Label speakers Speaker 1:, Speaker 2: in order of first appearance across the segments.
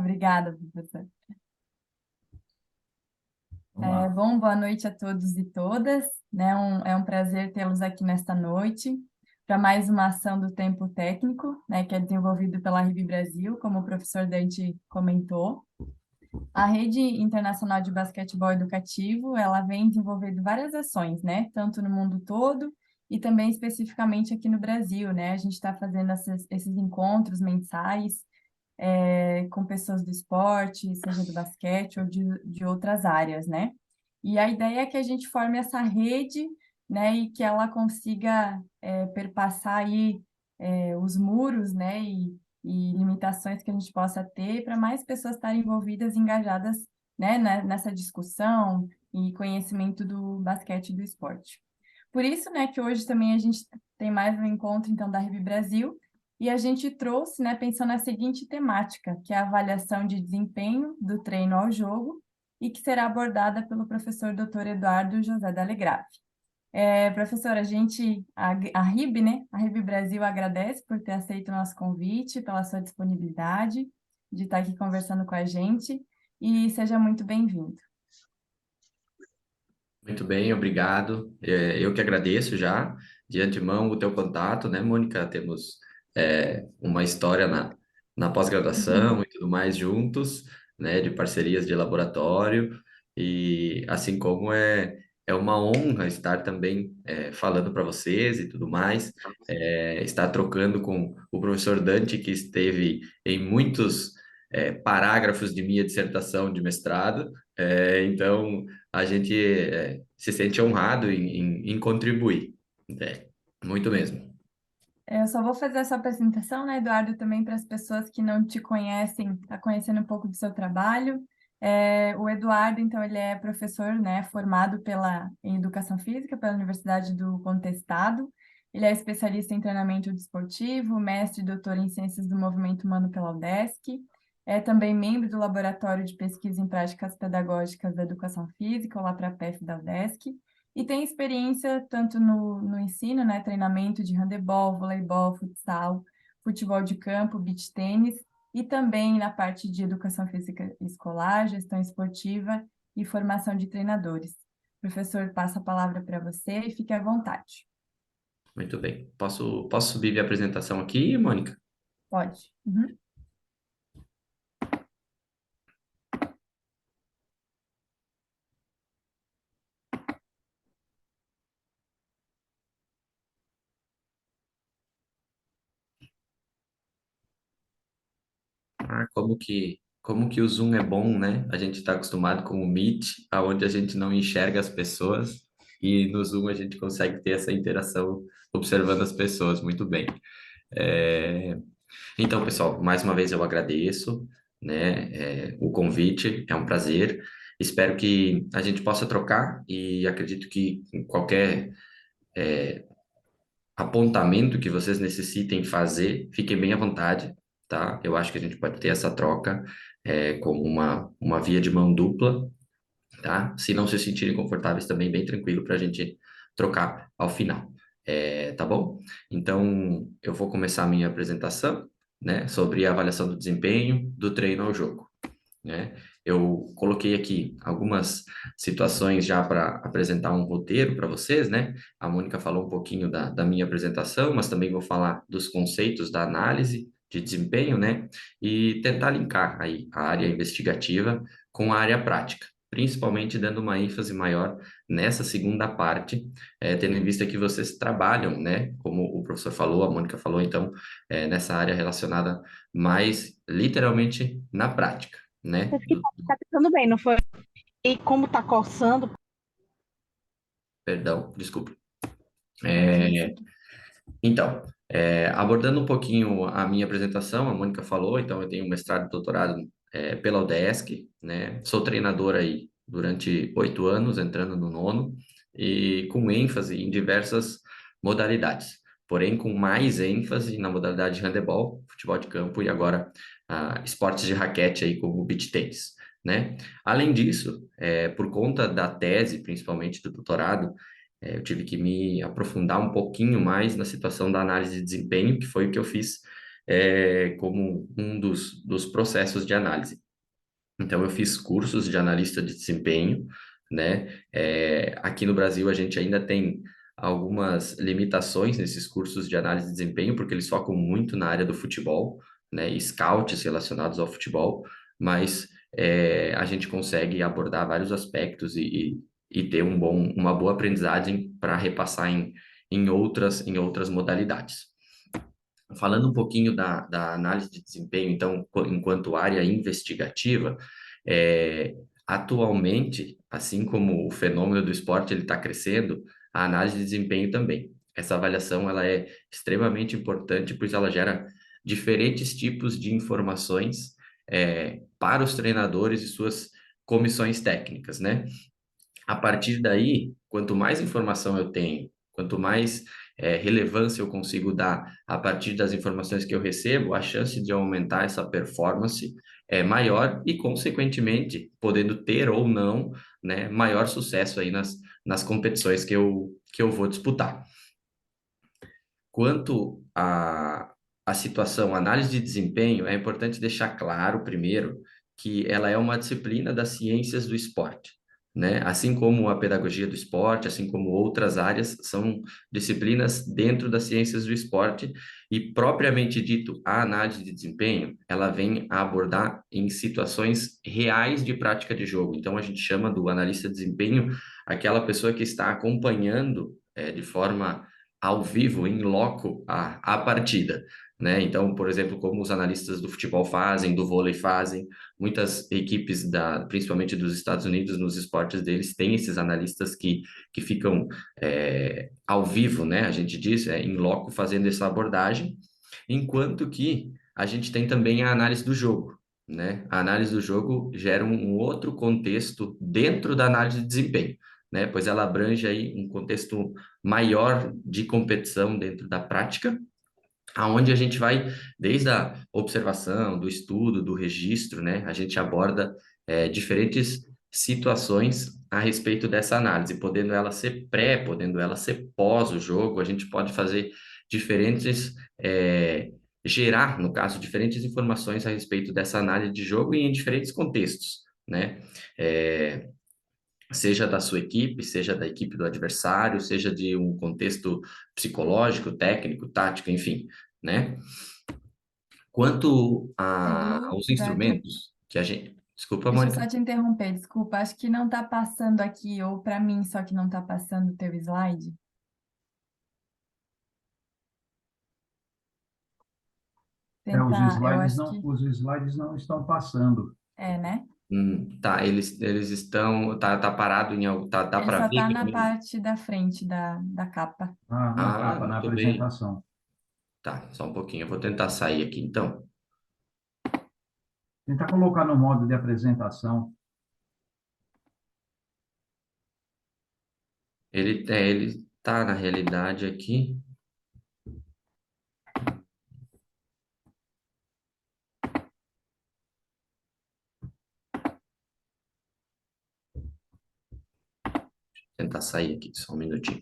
Speaker 1: Obrigada, professor.
Speaker 2: Vamos lá.
Speaker 1: Bom, boa noite a todos e todas, né? É um prazer tê-los aqui nesta noite para mais uma ação do Tempo Técnico, né? Que é desenvolvido pela RIB Brasil, como o professor Dante comentou. A Rede Internacional de Basquetebol Educativo, ela vem desenvolvendo várias ações, né? Tanto no mundo todo e também especificamente aqui no Brasil, né? A gente está fazendo esses encontros mensais com pessoas do esporte, seja do basquete ou de outras áreas, né? E a ideia é que a gente forme essa rede, né? E que ela consiga perpassar aí os muros, né? E limitações que a gente possa ter para mais pessoas estarem envolvidas e engajadas, né? Nessa discussão e conhecimento do basquete e do esporte. Por isso, né, que hoje também a gente tem mais um encontro, então, da Rede Brasil, e a gente trouxe, né, pensando na seguinte temática, que é a avaliação de desempenho do treino ao jogo, e que será abordada pelo professor Dr. Eduardo José Dalegrave. Professor, a RIB, né, a RIB Brasil agradece por ter aceito o nosso convite, pela sua disponibilidade de estar aqui conversando com a gente, e seja muito bem-vindo.
Speaker 2: Muito bem, obrigado. Eu que agradeço já, de antemão, o teu contato, né, Mônica? Temos uma história na pós-graduação e tudo mais juntos, né, de parcerias de laboratório, e assim como é uma honra estar também falando para vocês e tudo mais, estar trocando com o professor Dante, que esteve em muitos parágrafos de minha dissertação de mestrado, então a gente se sente honrado em contribuir. É, muito mesmo.
Speaker 1: Eu só vou fazer essa apresentação, né, Eduardo, também para as pessoas que não te conhecem, tá conhecendo um pouco do seu trabalho. O Eduardo, então, ele é professor, né, formado em Educação Física pela Universidade do Contestado. Ele é especialista em treinamento desportivo, mestre e doutor em Ciências do Movimento Humano pela UDESC. É também membro do Laboratório de Pesquisa em Práticas Pedagógicas da Educação Física, o LAPRAPEF da UDESC. E tem experiência tanto no ensino, né, treinamento de handebol, voleibol, futsal, futebol de campo, beach tênis, e também na parte de educação física escolar, gestão esportiva e formação de treinadores. Professor, passo a palavra para você e fique à vontade.
Speaker 2: Muito bem. Posso subir minha apresentação aqui, Mônica?
Speaker 1: Pode. Uhum.
Speaker 2: Ah, como que o Zoom é bom, né? A gente está acostumado com o Meet, aonde a gente não enxerga as pessoas, e no Zoom a gente consegue ter essa interação observando as pessoas. Muito bem. É, Então, pessoal, mais uma vez eu agradeço, né, o convite, é um prazer. Espero que a gente possa trocar e acredito que em qualquer apontamento que vocês necessitem fazer, fiquem bem à vontade, tá? Eu acho que a gente pode ter essa troca como uma via de mão dupla, tá? Se não se sentirem confortáveis também, bem tranquilo para a gente trocar ao final. Tá bom? Então, eu vou começar a minha apresentação, né, sobre a avaliação do desempenho do treino ao jogo, né? Eu coloquei aqui algumas situações já para apresentar um roteiro para vocês, né? A Mônica falou um pouquinho da minha apresentação, mas também vou falar dos conceitos da análise de desempenho, né? E tentar linkar aí a área investigativa com a área prática, principalmente dando uma ênfase maior nessa segunda parte, tendo em vista que vocês trabalham, né? Como o professor falou, a Mônica falou, então, nessa área relacionada mais literalmente na prática, né?
Speaker 3: Parece que tá ficando bem, não foi? E como tá coçando,
Speaker 2: Perdão, desculpe.
Speaker 1: Imagina
Speaker 2: É,
Speaker 1: assim.
Speaker 2: então, abordando um pouquinho a minha apresentação, a Mônica falou, então eu tenho mestrado e doutorado pela UDESC, né? Sou treinador aí durante 8 anos, entrando no nono, e com ênfase em diversas modalidades, porém com mais ênfase na modalidade de handebol, futebol de campo e agora esportes de raquete aí como o beach tennis, né? Além disso, por conta da tese, principalmente do doutorado, eu tive que me aprofundar um pouquinho mais na situação da análise de desempenho, que foi o que eu fiz como um dos processos de análise. Então, eu fiz cursos de analista de desempenho, né? Aqui no Brasil, a gente ainda tem algumas limitações nesses cursos de análise de desempenho, porque eles focam muito na área do futebol, né? E scouts relacionados ao futebol, mas a gente consegue abordar vários aspectos e ter uma boa aprendizagem para repassar em outras modalidades. Falando um pouquinho da análise de desempenho, então, enquanto área investigativa, é, atualmente, assim como o fenômeno do esporte ele está crescendo, a análise de desempenho também. Essa avaliação ela é extremamente importante, pois ela gera diferentes tipos de informações para os treinadores e suas comissões técnicas, né? A partir daí, quanto mais informação eu tenho, quanto mais relevância eu consigo dar a partir das informações que eu recebo, a chance de aumentar essa performance é maior e, consequentemente, podendo ter ou não, né, maior sucesso aí nas competições que eu vou disputar. Quanto à situação, análise de desempenho, é importante deixar claro, primeiro, que ela é uma disciplina das ciências do esporte, né? Assim como a pedagogia do esporte, assim como outras áreas, são disciplinas dentro das ciências do esporte e, propriamente dito, a análise de desempenho, ela vem a abordar em situações reais de prática de jogo. Então, a gente chama do analista de desempenho aquela pessoa que está acompanhando de forma ao vivo, em loco, a partida, né? Então, por exemplo, como os analistas do futebol fazem, do vôlei fazem, muitas equipes, principalmente dos Estados Unidos, nos esportes deles, têm esses analistas que ficam ao vivo, né? A gente diz, em loco, fazendo essa abordagem, enquanto que a gente tem também a análise do jogo, né? A análise do jogo gera um outro contexto dentro da análise de desempenho, né? Pois ela abrange aí um contexto maior de competição dentro da prática, aonde a gente vai desde a observação, do estudo, do registro, né? A gente aborda diferentes situações a respeito dessa análise, podendo ela ser pré, podendo ela ser pós o jogo, a gente pode fazer diferentes, gerar, no caso, diferentes informações a respeito dessa análise de jogo e em diferentes contextos, né? Seja da sua equipe, seja da equipe do adversário, seja de um contexto psicológico, técnico, tático, enfim, né? Quanto
Speaker 1: Edu,
Speaker 2: aos
Speaker 1: Eduardo,
Speaker 2: instrumentos que a gente... Desculpa,
Speaker 1: deixa eu
Speaker 2: Mônica.
Speaker 1: só te interromper, desculpa, acho que não está passando aqui, ou para mim só que não está passando o teu slide. Tentar, eu acho que
Speaker 4: Os slides não estão passando.
Speaker 1: né?
Speaker 2: Tá, eles estão... Tá parado Tá
Speaker 1: Ele
Speaker 2: para
Speaker 1: só
Speaker 2: ver
Speaker 1: está
Speaker 2: aqui
Speaker 1: na
Speaker 2: também?
Speaker 1: parte da frente da capa.
Speaker 4: Ah, na
Speaker 2: Ah,
Speaker 4: capa, na
Speaker 2: muito bem.
Speaker 4: apresentação.
Speaker 2: Tá, só um pouquinho. Eu vou tentar sair aqui, então.
Speaker 4: Tentar colocar no modo de apresentação.
Speaker 2: Ele tá, na realidade, aqui. Tentar sair aqui, só um minutinho.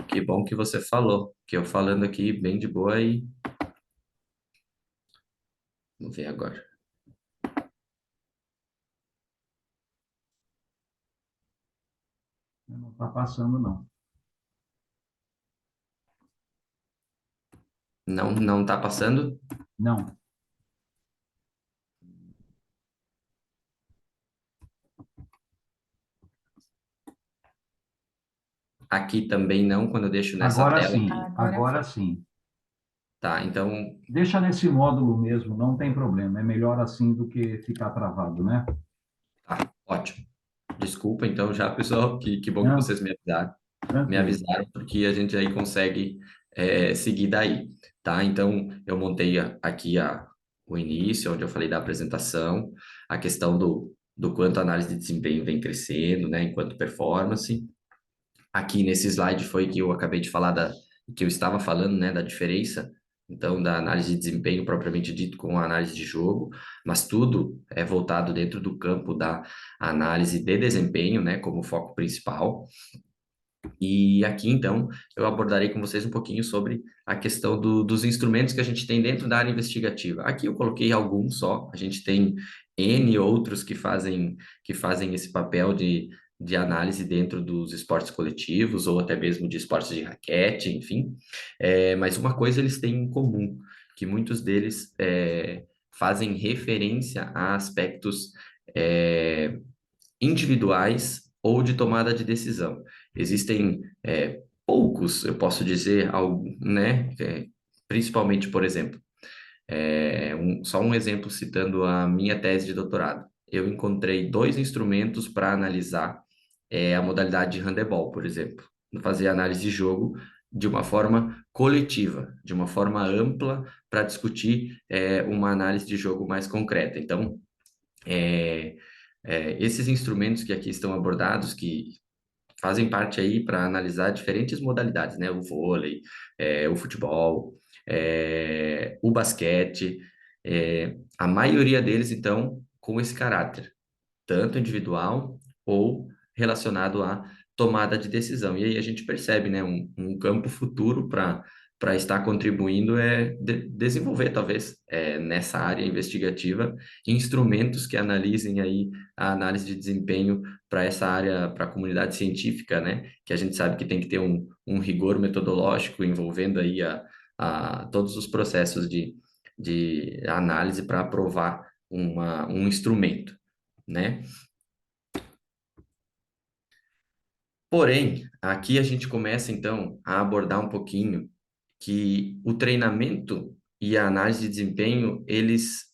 Speaker 2: Que bom que você falou, que eu falando aqui bem de boa e... Vamos ver agora.
Speaker 4: Não está passando, não.
Speaker 2: Não tá passando?
Speaker 4: Não.
Speaker 2: Aqui também não, quando eu deixo nessa
Speaker 4: Agora
Speaker 2: tela
Speaker 4: sim,
Speaker 2: aqui.
Speaker 1: Agora
Speaker 4: agora
Speaker 1: foi.
Speaker 4: sim.
Speaker 2: Tá, então,
Speaker 4: Deixa nesse módulo mesmo, não tem problema. É melhor assim do que ficar travado, né?
Speaker 2: tá, ótimo. Desculpa, então, já, pessoal, que bom que
Speaker 4: Não,
Speaker 2: vocês me
Speaker 4: tranquilo.
Speaker 2: avisaram, porque a gente aí consegue seguir daí, tá? Então, eu montei aqui o início, onde eu falei da apresentação, a questão do quanto a análise de desempenho vem crescendo, né, enquanto performance. Aqui nesse slide foi que eu acabei de falar que eu estava falando, né, da diferença, então, da análise de desempenho propriamente dito com a análise de jogo, mas tudo é voltado dentro do campo da análise de desempenho, né, como foco principal. E aqui, então, eu abordarei com vocês um pouquinho sobre a questão dos instrumentos que a gente tem dentro da área investigativa. Aqui eu coloquei alguns só, a gente tem N outros que fazem esse papel de análise dentro dos esportes coletivos, ou até mesmo de esportes de raquete, enfim. Mas uma coisa eles têm em comum, que muitos deles fazem referência a aspectos é, individuais ou de tomada de decisão. Existem poucos, eu posso dizer, né? Principalmente, por exemplo, só um exemplo citando a minha tese de doutorado. Eu encontrei dois instrumentos para analisar a modalidade de handebol, por exemplo. Fazer análise de jogo de uma forma coletiva, de uma forma ampla, para discutir uma análise de jogo mais concreta. Então, é, esses instrumentos que aqui estão abordados, que fazem parte aí para analisar diferentes modalidades, né? O vôlei, o futebol, o basquete, a maioria deles, então, com esse caráter, tanto individual ou relacionado à tomada de decisão. E aí a gente percebe, né, um campo futuro para estar contribuindo desenvolver, talvez, nessa área investigativa, instrumentos que analisem aí a análise de desempenho para essa área, para a comunidade científica, né, que a gente sabe que tem que ter um rigor metodológico envolvendo aí todos os processos de análise para aprovar um instrumento, né? Porém, aqui a gente começa então a abordar um pouquinho que o treinamento e a análise de desempenho, eles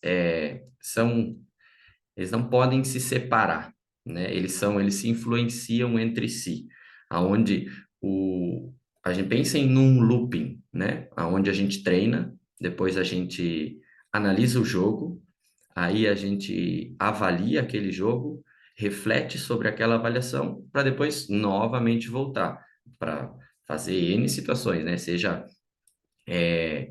Speaker 2: não podem se separar, né? Eles se influenciam entre si, aonde a gente pensa em um looping, né? Aonde a gente treina, depois a gente analisa o jogo, aí a gente avalia aquele jogo, reflete sobre aquela avaliação, para depois novamente voltar para fazer N situações, né? Seja é,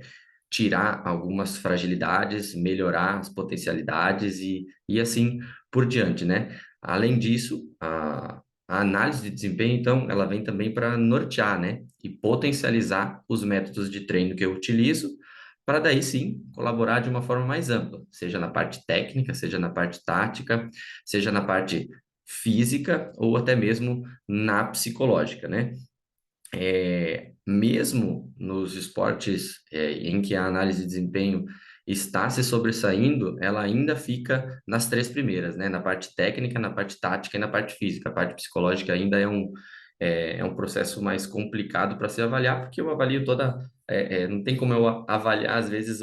Speaker 2: tirar algumas fragilidades, melhorar as potencialidades e assim por diante, né? Além disso, a análise de desempenho, então, ela vem também para nortear, né? E potencializar os métodos de treino que eu utilizo, para daí sim colaborar de uma forma mais ampla, seja na parte técnica, seja na parte tática, seja na parte física ou até mesmo na psicológica, né? Mesmo nos esportes em que a análise de desempenho está se sobressaindo, ela ainda fica nas três primeiras, né? Na parte técnica, na parte tática e na parte física. A parte psicológica ainda é um processo mais complicado para se avaliar, porque eu avalio não tem como eu avaliar, às vezes,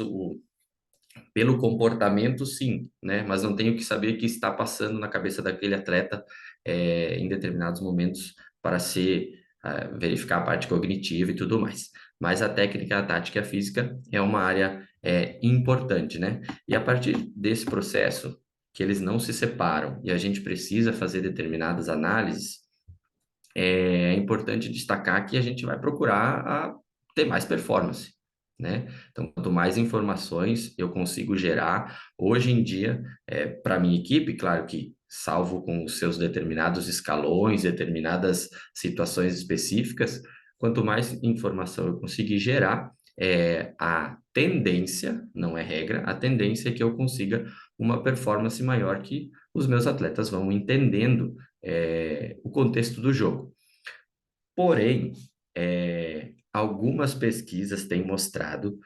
Speaker 2: pelo comportamento, sim, né? Mas não tenho que saber o que está passando na cabeça daquele atleta em determinados momentos para verificar a parte cognitiva e tudo mais. Mas a técnica, a tática e a física é uma área importante, né? E a partir desse processo, que eles não se separam e a gente precisa fazer determinadas análises, é importante destacar que a gente vai procurar ter mais performance, né? Então, quanto mais informações eu consigo gerar, hoje em dia, para minha equipe, claro que salvo com os seus determinados escalões, determinadas situações específicas, quanto mais informação eu conseguir gerar, a tendência, não é regra, a tendência é que eu consiga uma performance maior que os meus atletas vão entendendo o contexto do jogo. Porém, algumas pesquisas têm mostrado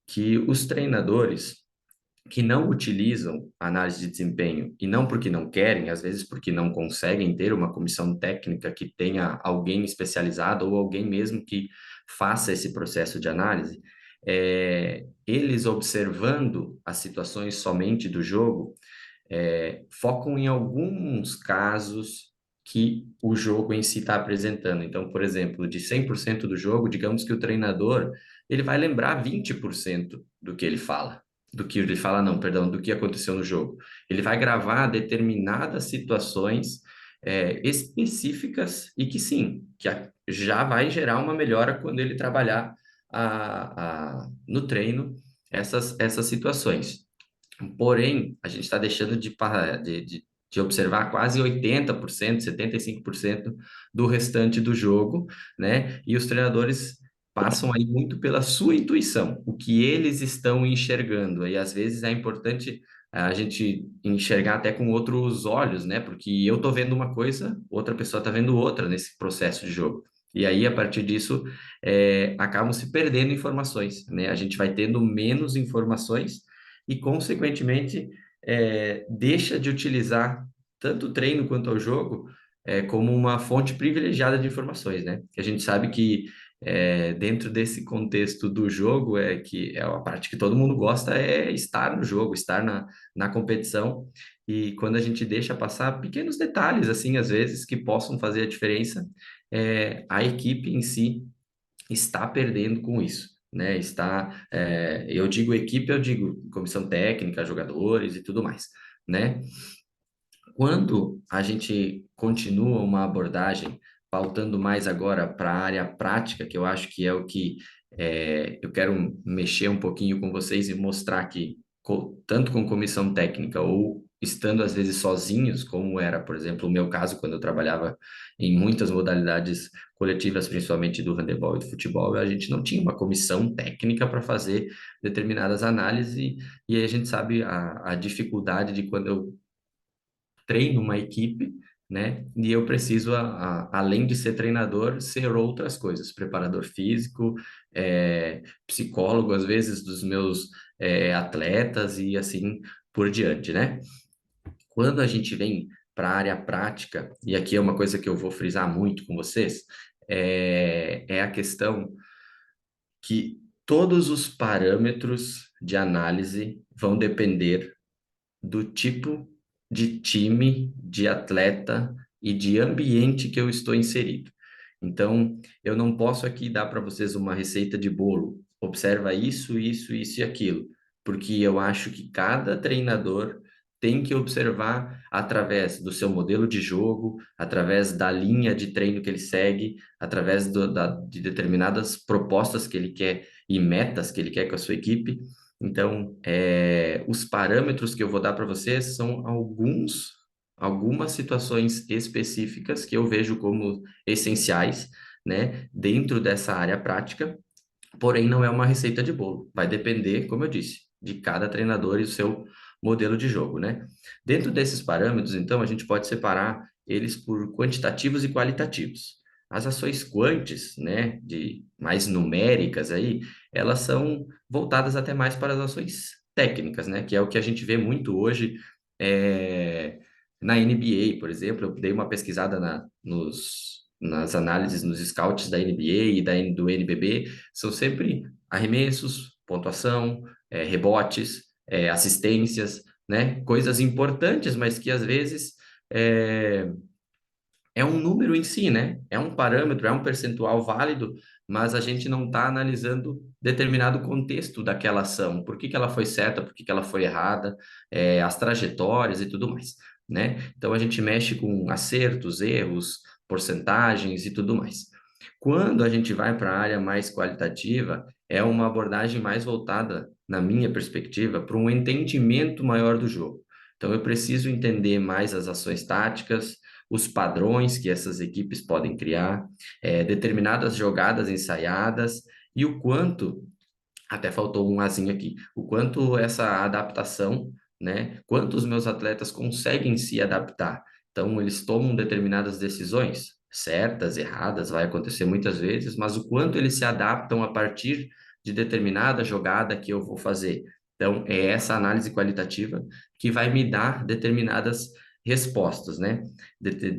Speaker 2: que os treinadores que não utilizam análise de desempenho, e não porque não querem, às vezes porque não conseguem ter uma comissão técnica que tenha alguém especializado ou alguém mesmo que faça esse processo de análise, eles observando as situações somente do jogo, focam em alguns casos que o jogo em si está apresentando. Então, por exemplo, de 100% do jogo, digamos que o treinador ele vai lembrar 20% do que ele fala. Do que ele fala, não, perdão, do que aconteceu no jogo. Ele vai gravar determinadas situações específicas e que sim, já vai gerar uma melhora quando ele trabalhar no treino essas situações. Porém, a gente está deixando de observar quase 80%, 75% do restante do jogo, né? E os treinadores passam aí muito pela sua intuição, o que eles estão enxergando. E às vezes é importante a gente enxergar até com outros olhos, né? Porque eu tô vendo uma coisa, outra pessoa tá vendo outra nesse processo de jogo. E aí, a partir disso, acabam se perdendo informações, né? A gente vai tendo menos informações e, consequentemente, deixa de utilizar tanto o treino quanto o jogo como uma fonte privilegiada de informações, né? Que a gente sabe que dentro desse contexto do jogo que é a parte que todo mundo gosta é estar no jogo, estar na competição. E quando a gente deixa passar pequenos detalhes, assim, às vezes, que possam fazer a diferença, a equipe em si está perdendo com isso, né? Eu digo equipe, eu digo comissão técnica, jogadores e tudo mais, né? Quando a gente continua uma abordagem pautando mais agora para a área prática, que eu acho que é o que eu quero mexer um pouquinho com vocês e mostrar que, tanto com comissão técnica ou estando às vezes sozinhos, como era, por exemplo, o meu caso, quando eu trabalhava em muitas modalidades coletivas, principalmente do handebol e do futebol, a gente não tinha uma comissão técnica para fazer determinadas análises, e aí a gente sabe a dificuldade de quando eu treino uma equipe, né? E eu preciso, além de ser treinador, ser outras coisas, preparador físico, psicólogo, às vezes, dos meus atletas e assim por diante, né? Quando a gente vem para a área prática, e aqui é uma coisa que eu vou frisar muito com vocês, é a questão que todos os parâmetros de análise vão depender do tipo de time, de atleta e de ambiente que eu estou inserido. Então, eu não posso aqui dar para vocês uma receita de bolo. Observa isso, isso, isso e aquilo, porque eu acho que cada treinador tem que observar através do seu modelo de jogo, através da linha de treino que ele segue, através de determinadas propostas que ele quer e metas que ele quer com a sua equipe. Então, os parâmetros que eu vou dar para vocês são algumas situações específicas que eu vejo como essenciais, né, dentro dessa área prática, porém não é uma receita de bolo. Vai depender, como eu disse, de cada treinador e o seu modelo de jogo, né? Dentro desses parâmetros, então, a gente pode separar eles por quantitativos e qualitativos. As ações quantis, né, de mais numéricas aí, elas são voltadas até mais para as ações técnicas, né, que é o que a gente vê muito hoje na NBA, por exemplo. Eu dei uma pesquisada nas análises, nos scouts da NBA e do NBB, são sempre arremessos, pontuação, rebotes, assistências, né, coisas importantes, mas que às vezes é, é um número em si, né? É um parâmetro, é um percentual válido, mas a gente não está analisando determinado contexto daquela ação, por que que ela foi certa, por que que ela foi errada, as trajetórias e tudo mais, né? Então a gente mexe com acertos, erros, porcentagens e tudo mais. Quando a gente vai para a área mais qualitativa, é uma abordagem mais voltada, na minha perspectiva, para um entendimento maior do jogo. Então eu preciso entender mais as ações táticas, os padrões que essas equipes podem criar, determinadas jogadas ensaiadas e o quanto, até faltou um azinho aqui, o quanto essa adaptação, né, quanto os meus atletas conseguem se adaptar. Então, eles tomam determinadas decisões, certas, erradas, vai acontecer muitas vezes, mas o quanto eles se adaptam a partir de determinada jogada que eu vou fazer. Então, é essa análise qualitativa que vai me dar determinadas respostas, né?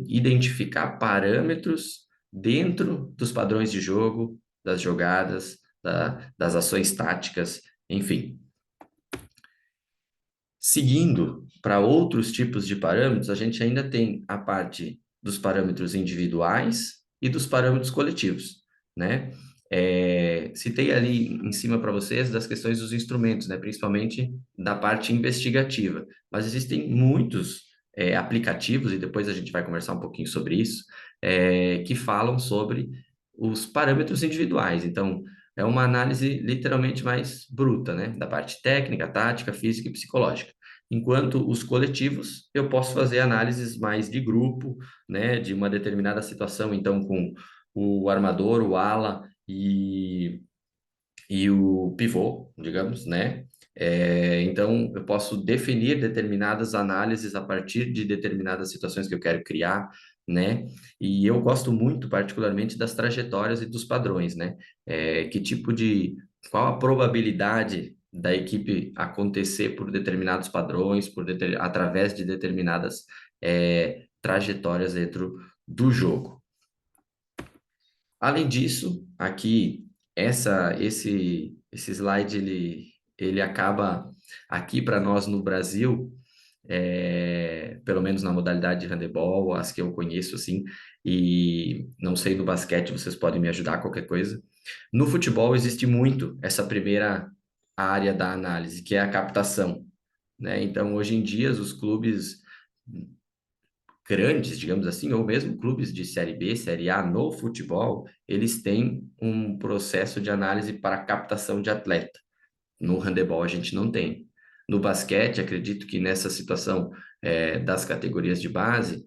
Speaker 2: Identificar parâmetros dentro dos padrões de jogo, das jogadas, das ações táticas, enfim. Seguindo para outros tipos de parâmetros, a gente ainda tem a parte dos parâmetros individuais e dos parâmetros coletivos, né? Citei ali em cima para vocês das questões dos instrumentos, né? Principalmente da parte investigativa, mas existem muitos aplicativos, e depois a gente vai conversar um pouquinho sobre isso, que falam sobre os parâmetros individuais. Então, é uma análise literalmente mais bruta, né? Da parte técnica, tática, física e psicológica. enquanto os coletivos eu posso fazer análises mais de grupo, né, de uma determinada situação, então com o armador, o ala e o pivô, digamos, né? Então, eu posso definir determinadas análises a partir de determinadas situações que eu quero criar, né? E eu gosto muito, particularmente, das trajetórias e dos padrões, né? Qual a probabilidade da equipe acontecer por determinados padrões, através de determinadas trajetórias dentro do jogo. Além disso, aqui, esse slide, ele acaba aqui para nós no Brasil, pelo menos na modalidade de handebol, as que eu conheço, assim, e não sei no basquete, vocês podem me ajudar, qualquer coisa. No futebol existe muito essa primeira área da análise, que é a captação, né? Então, hoje em dia, os clubes grandes, digamos assim, ou mesmo clubes de Série B, Série A no futebol, eles têm um processo de análise para captação de atleta. No handebol a gente não tem. No basquete, acredito que nessa situação das categorias de base,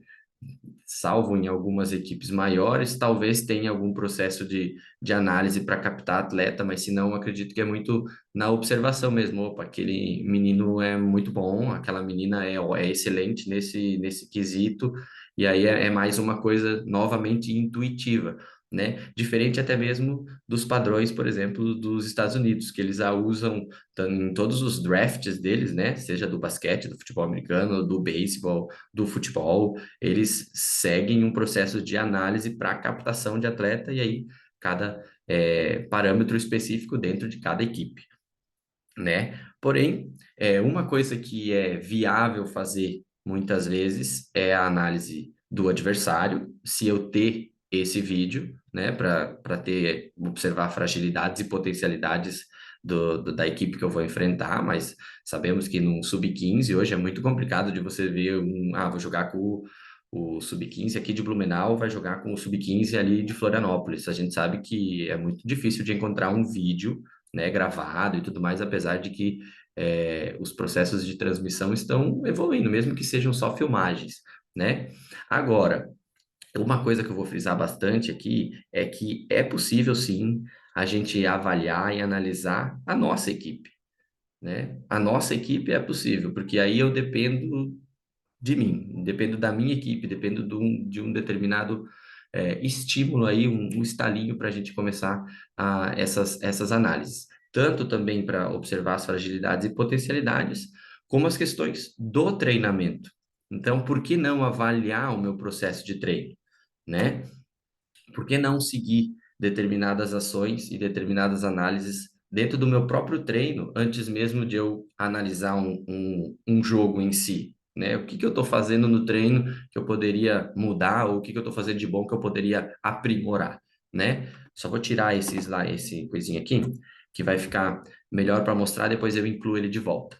Speaker 2: salvo em algumas equipes maiores, talvez tenha algum processo de análise para captar atleta, mas se não, acredito que é muito na observação mesmo. Opa, aquele menino é muito bom, aquela menina é excelente nesse quesito, e aí é mais uma coisa novamente intuitiva, né? Diferente até mesmo dos padrões, por exemplo, dos Estados Unidos, que eles a usam em todos os drafts deles, né? Seja do basquete, do futebol americano, do beisebol, do futebol, eles seguem um processo de análise para captação de atleta e aí cada parâmetro específico dentro de cada equipe, né? Porém, uma coisa que é viável fazer muitas vezes é a análise do adversário, se eu ter esse vídeo, né, para observar fragilidades e potencialidades da equipe que eu vou enfrentar, mas sabemos que no sub-15 hoje é muito complicado de você ver vou jogar com o sub-15 aqui de Blumenau, vai jogar com o sub-15 ali de Florianópolis. A gente sabe que é muito difícil de encontrar um vídeo, né, gravado e tudo mais, apesar de que os processos de transmissão estão evoluindo, mesmo que sejam só filmagens, né? Agora, uma coisa que eu vou frisar bastante aqui é que é possível, sim, a gente avaliar e analisar a nossa equipe, né? A nossa equipe é possível, porque aí eu dependo de mim, dependo da minha equipe, dependo de um determinado estímulo aí, um estalinho para a gente começar essas análises. Tanto também para observar as fragilidades e potencialidades, como as questões do treinamento. Então, por que não avaliar o meu processo de treino, né? Por que não seguir determinadas ações e determinadas análises dentro do meu próprio treino, antes mesmo de eu analisar um jogo em si, né? O que que eu estou fazendo no treino que eu poderia mudar, ou o que que eu estou fazendo de bom que eu poderia aprimorar, né? Só vou tirar esse coisinha aqui, que vai ficar melhor para mostrar, depois eu incluo ele de volta.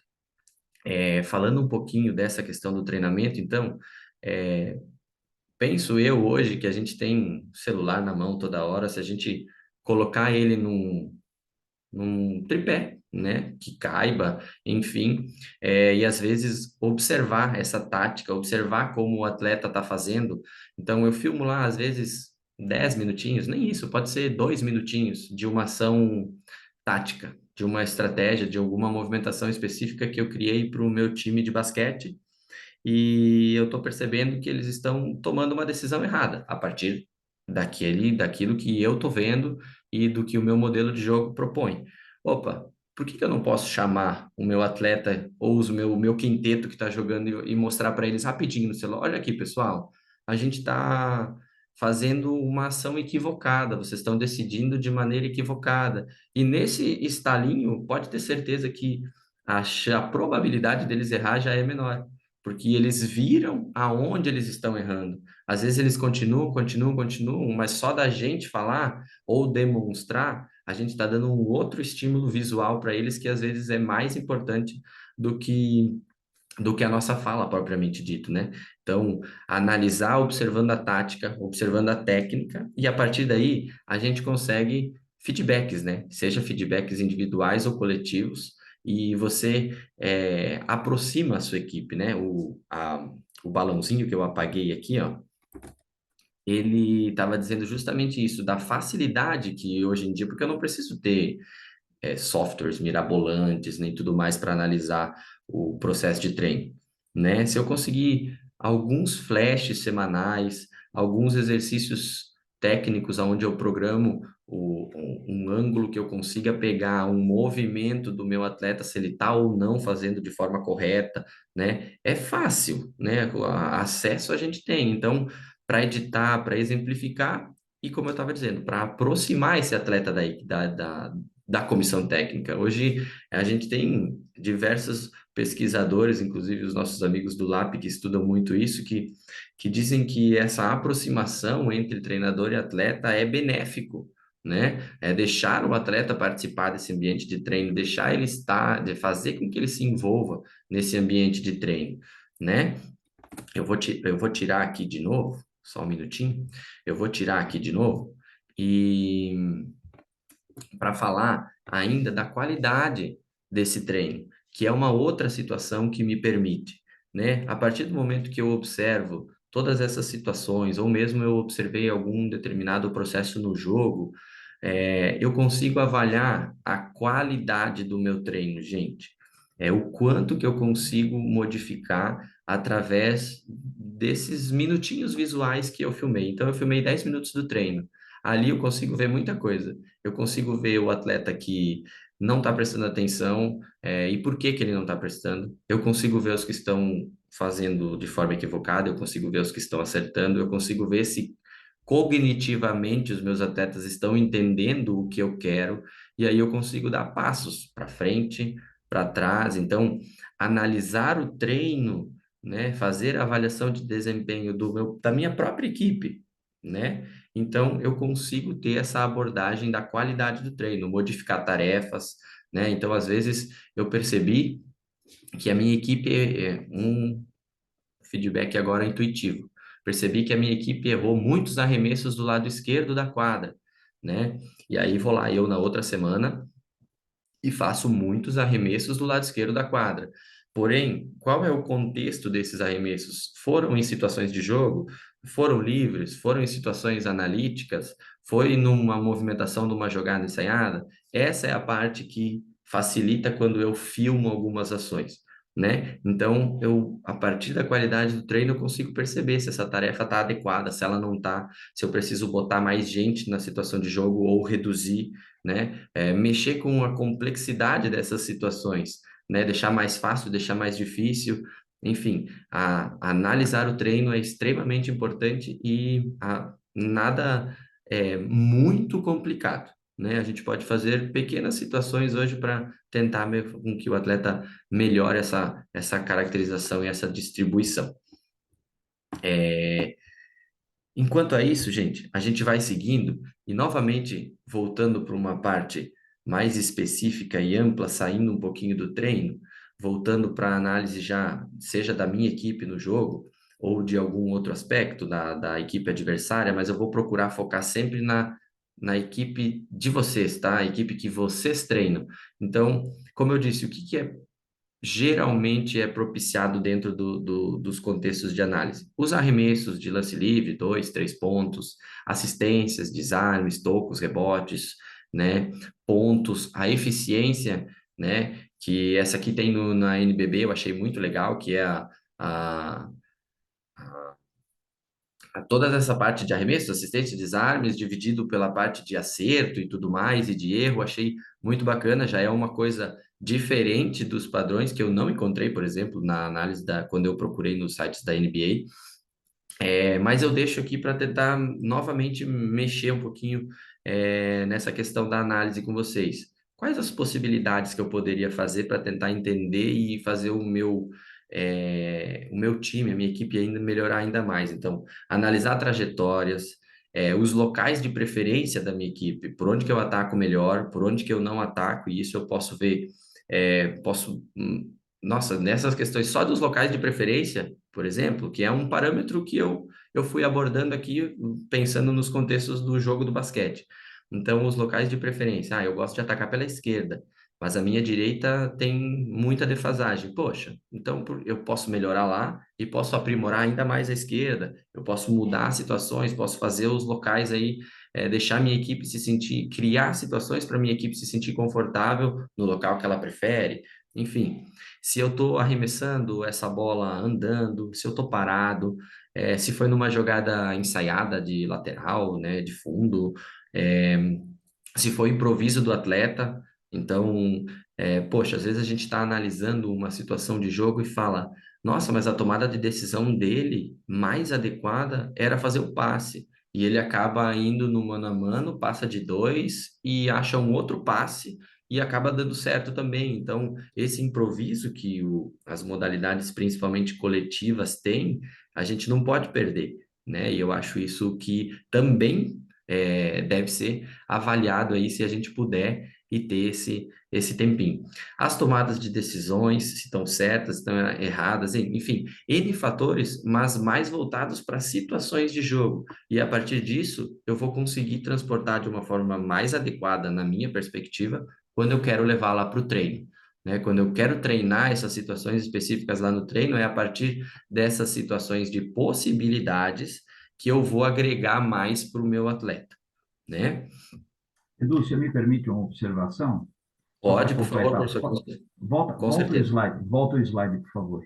Speaker 2: Falando um pouquinho dessa questão do treinamento, então, penso eu hoje que a gente tem celular na mão toda hora, se a gente colocar ele num tripé, né, que caiba, enfim, e às vezes observar essa tática, observar como o atleta está fazendo. Então, eu filmo lá, às vezes, 10 minutinhos, nem isso, pode ser 2 minutinhos de uma ação tática, de uma estratégia, de alguma movimentação específica que eu criei para o meu time de basquete, e eu estou percebendo que eles estão tomando uma decisão errada a partir daquilo que eu estou vendo e do que o meu modelo de jogo propõe. Opa, por que que eu não posso chamar o meu atleta ou o meu quinteto que está jogando e mostrar para eles rapidinho no celular? Olha aqui, pessoal, a gente está fazendo uma ação equivocada, vocês estão decidindo de maneira equivocada. E nesse estalinho, pode ter certeza que a probabilidade deles errar já é menor, porque eles viram aonde eles estão errando. Às vezes eles continuam, mas só da gente falar ou demonstrar, a gente está dando um outro estímulo visual para eles que às vezes é mais importante do que do que a nossa fala propriamente dito, né? Então, analisar observando a tática, observando a técnica, e a partir daí a gente consegue feedbacks, né? Seja feedbacks individuais ou coletivos, e você aproxima a sua equipe, né? O balãozinho que eu apaguei aqui, ó, ele estava dizendo justamente isso, da facilidade que hoje em dia, porque eu não preciso ter softwares mirabolantes, nem tudo mais para analisar o processo de treino, né? Se eu conseguir alguns flashes semanais, alguns exercícios técnicos onde eu programo um ângulo que eu consiga pegar um movimento do meu atleta, se ele está ou não fazendo de forma correta, né? É fácil, né? Acesso a gente tem, então, para editar, para exemplificar, e como eu estava dizendo, para aproximar esse atleta da comissão técnica. Hoje a gente tem diversos pesquisadores, inclusive os nossos amigos do LAP, que estudam muito isso, que dizem que essa aproximação entre treinador e atleta é benéfico, né? É deixar o atleta participar desse ambiente de treino, deixar ele estar, de fazer com que ele se envolva nesse ambiente de treino, né? Eu vou tirar aqui de novo, só um minutinho. Eu vou tirar aqui de novo e para falar ainda da qualidade desse treino, que é uma outra situação que me permite, né? A partir do momento que eu observo todas essas situações, ou mesmo eu observei algum determinado processo no jogo, eu consigo avaliar a qualidade do meu treino, gente. É o quanto que eu consigo modificar através desses minutinhos visuais que eu filmei. Então, eu filmei 10 minutos do treino. Ali eu consigo ver muita coisa. Eu consigo ver o atleta que não está prestando atenção, e por que que ele não está prestando. Eu consigo ver os que estão fazendo de forma equivocada, eu consigo ver os que estão acertando, eu consigo ver se cognitivamente os meus atletas estão entendendo o que eu quero, e aí eu consigo dar passos para frente, para trás. Então, analisar o treino, né, fazer a avaliação de desempenho da minha própria equipe, né? Então, eu consigo ter essa abordagem da qualidade do treino, modificar tarefas, né? Então, às vezes, eu percebi que a minha equipe um feedback agora intuitivo. Percebi que a minha equipe errou muitos arremessos do lado esquerdo da quadra, né? E aí vou lá, eu na outra semana e faço muitos arremessos do lado esquerdo da quadra. Porém, qual é o contexto desses arremessos? Foram em situações de jogo? Foram livres? Foram em situações analíticas? Foi numa movimentação de uma jogada ensaiada? Essa é a parte que facilita quando eu filmo algumas ações, né? Então, a partir da qualidade do treino, eu consigo perceber se essa tarefa está adequada, se ela não está, se eu preciso botar mais gente na situação de jogo ou reduzir, né? Mexer com a complexidade dessas situações, né? Deixar mais fácil, deixar mais difícil, enfim, analisar o treino é extremamente importante e nada é muito complicado, né? A gente pode fazer pequenas situações hoje para tentar com que o atleta melhore essa caracterização e essa distribuição. Enquanto a isso, gente, a gente vai seguindo e novamente voltando para uma parte mais específica e ampla, saindo um pouquinho do treino, voltando para a análise já, seja da minha equipe no jogo ou de algum outro aspecto da equipe adversária, mas eu vou procurar focar sempre na equipe de vocês, tá? A equipe que vocês treinam. Então, como eu disse, o que é geralmente é propiciado dentro dos contextos de análise? Os arremessos de lance livre, 2, 3 pontos, assistências, desarmes, tocos, rebotes, né? Pontos, a eficiência, né? Que essa aqui tem na NBB, eu achei muito legal, que é a, toda essa parte de arremesso, assistência, desarmes, dividido pela parte de acerto e tudo mais, e de erro, achei muito bacana, já é uma coisa diferente dos padrões que eu não encontrei, por exemplo, na análise quando eu procurei nos sites da NBA. Mas eu deixo aqui para tentar novamente mexer um pouquinho nessa questão da análise com vocês. Quais as possibilidades que eu poderia fazer para tentar entender e fazer o meu time, a minha equipe ainda melhorar ainda mais? Então, analisar trajetórias, os locais de preferência da minha equipe, por onde que eu ataco melhor, por onde que eu não ataco, e isso eu posso ver, nossa, nessas questões só dos locais de preferência, por exemplo, que é um parâmetro que eu fui abordando aqui pensando nos contextos do jogo do basquete. Então, os locais de preferência. Eu gosto de atacar pela esquerda. mas a minha direita tem muita defasagem. Poxa, então eu posso melhorar lá e posso aprimorar ainda mais a esquerda, eu posso mudar situações, posso fazer os locais aí, deixar minha equipe se sentir, criar situações para minha equipe se sentir confortável no local que ela prefere. Enfim, se eu estou arremessando essa bola andando, se eu estou parado, se foi numa jogada ensaiada de lateral, né, de fundo, é, se foi improviso do atleta. Então, poxa, às vezes a gente está analisando uma situação de jogo e fala, nossa, mas a tomada de decisão dele mais adequada era fazer o passe. E ele acaba indo no mano a mano, passa de dois e acha um outro passe e acaba dando certo também. Então, esse improviso que as modalidades, principalmente coletivas, têm, a gente não pode perder, né? E eu acho isso que também deve ser avaliado aí se a gente puder e ter esse tempinho. As tomadas de decisões, se estão certas, se estão erradas, enfim, N fatores, mas mais voltados para situações de jogo. E a partir disso, eu vou conseguir transportar de uma forma mais adequada, na minha perspectiva, quando eu quero levar lá para o treino. Né? Quando eu quero treinar essas situações específicas lá no treino, é a partir dessas situações de possibilidades que eu vou agregar mais para o meu atleta, né?
Speaker 4: Edu, você me permite uma observação? Só para
Speaker 2: Pode, por favor,
Speaker 4: completar.
Speaker 2: professor, com
Speaker 4: Volta
Speaker 2: certeza.
Speaker 4: volta o slide, por favor.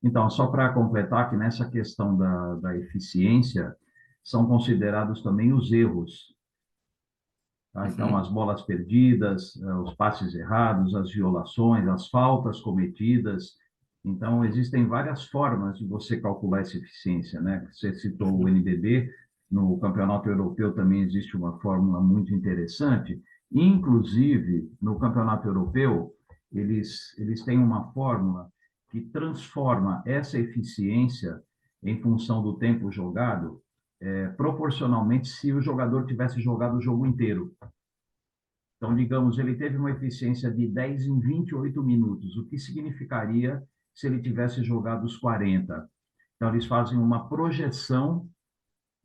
Speaker 4: Então, só para completar que nessa questão da eficiência, são considerados também os erros, tá? Então, as
Speaker 2: Uhum.
Speaker 4: bolas perdidas, os passes errados, as violações, as faltas cometidas. Então, existem várias formas de você calcular essa eficiência, né? Você citou o
Speaker 2: Uhum.
Speaker 4: NBB, no Campeonato Europeu também existe uma fórmula muito interessante. Inclusive, no Campeonato Europeu, eles têm uma fórmula que transforma essa eficiência em função do tempo jogado, proporcionalmente se o jogador tivesse jogado o jogo inteiro. Então, digamos, ele teve uma eficiência de 10 em 28 minutos, o que significaria se ele tivesse jogado os 40? Então, eles fazem uma projeção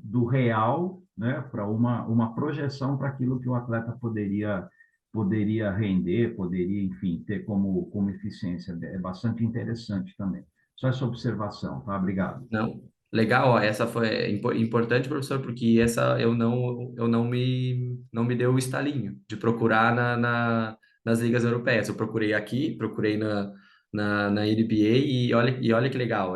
Speaker 4: do real, né, para uma projeção para aquilo que o atleta poderia render, poderia, enfim, ter como eficiência. É bastante interessante também. Só essa observação, tá? Obrigado.
Speaker 2: Não, legal, ó, essa foi importante, professor, porque essa eu não me deu o estalinho de procurar nas ligas europeias. Eu procurei aqui, procurei na NBA e olha que legal,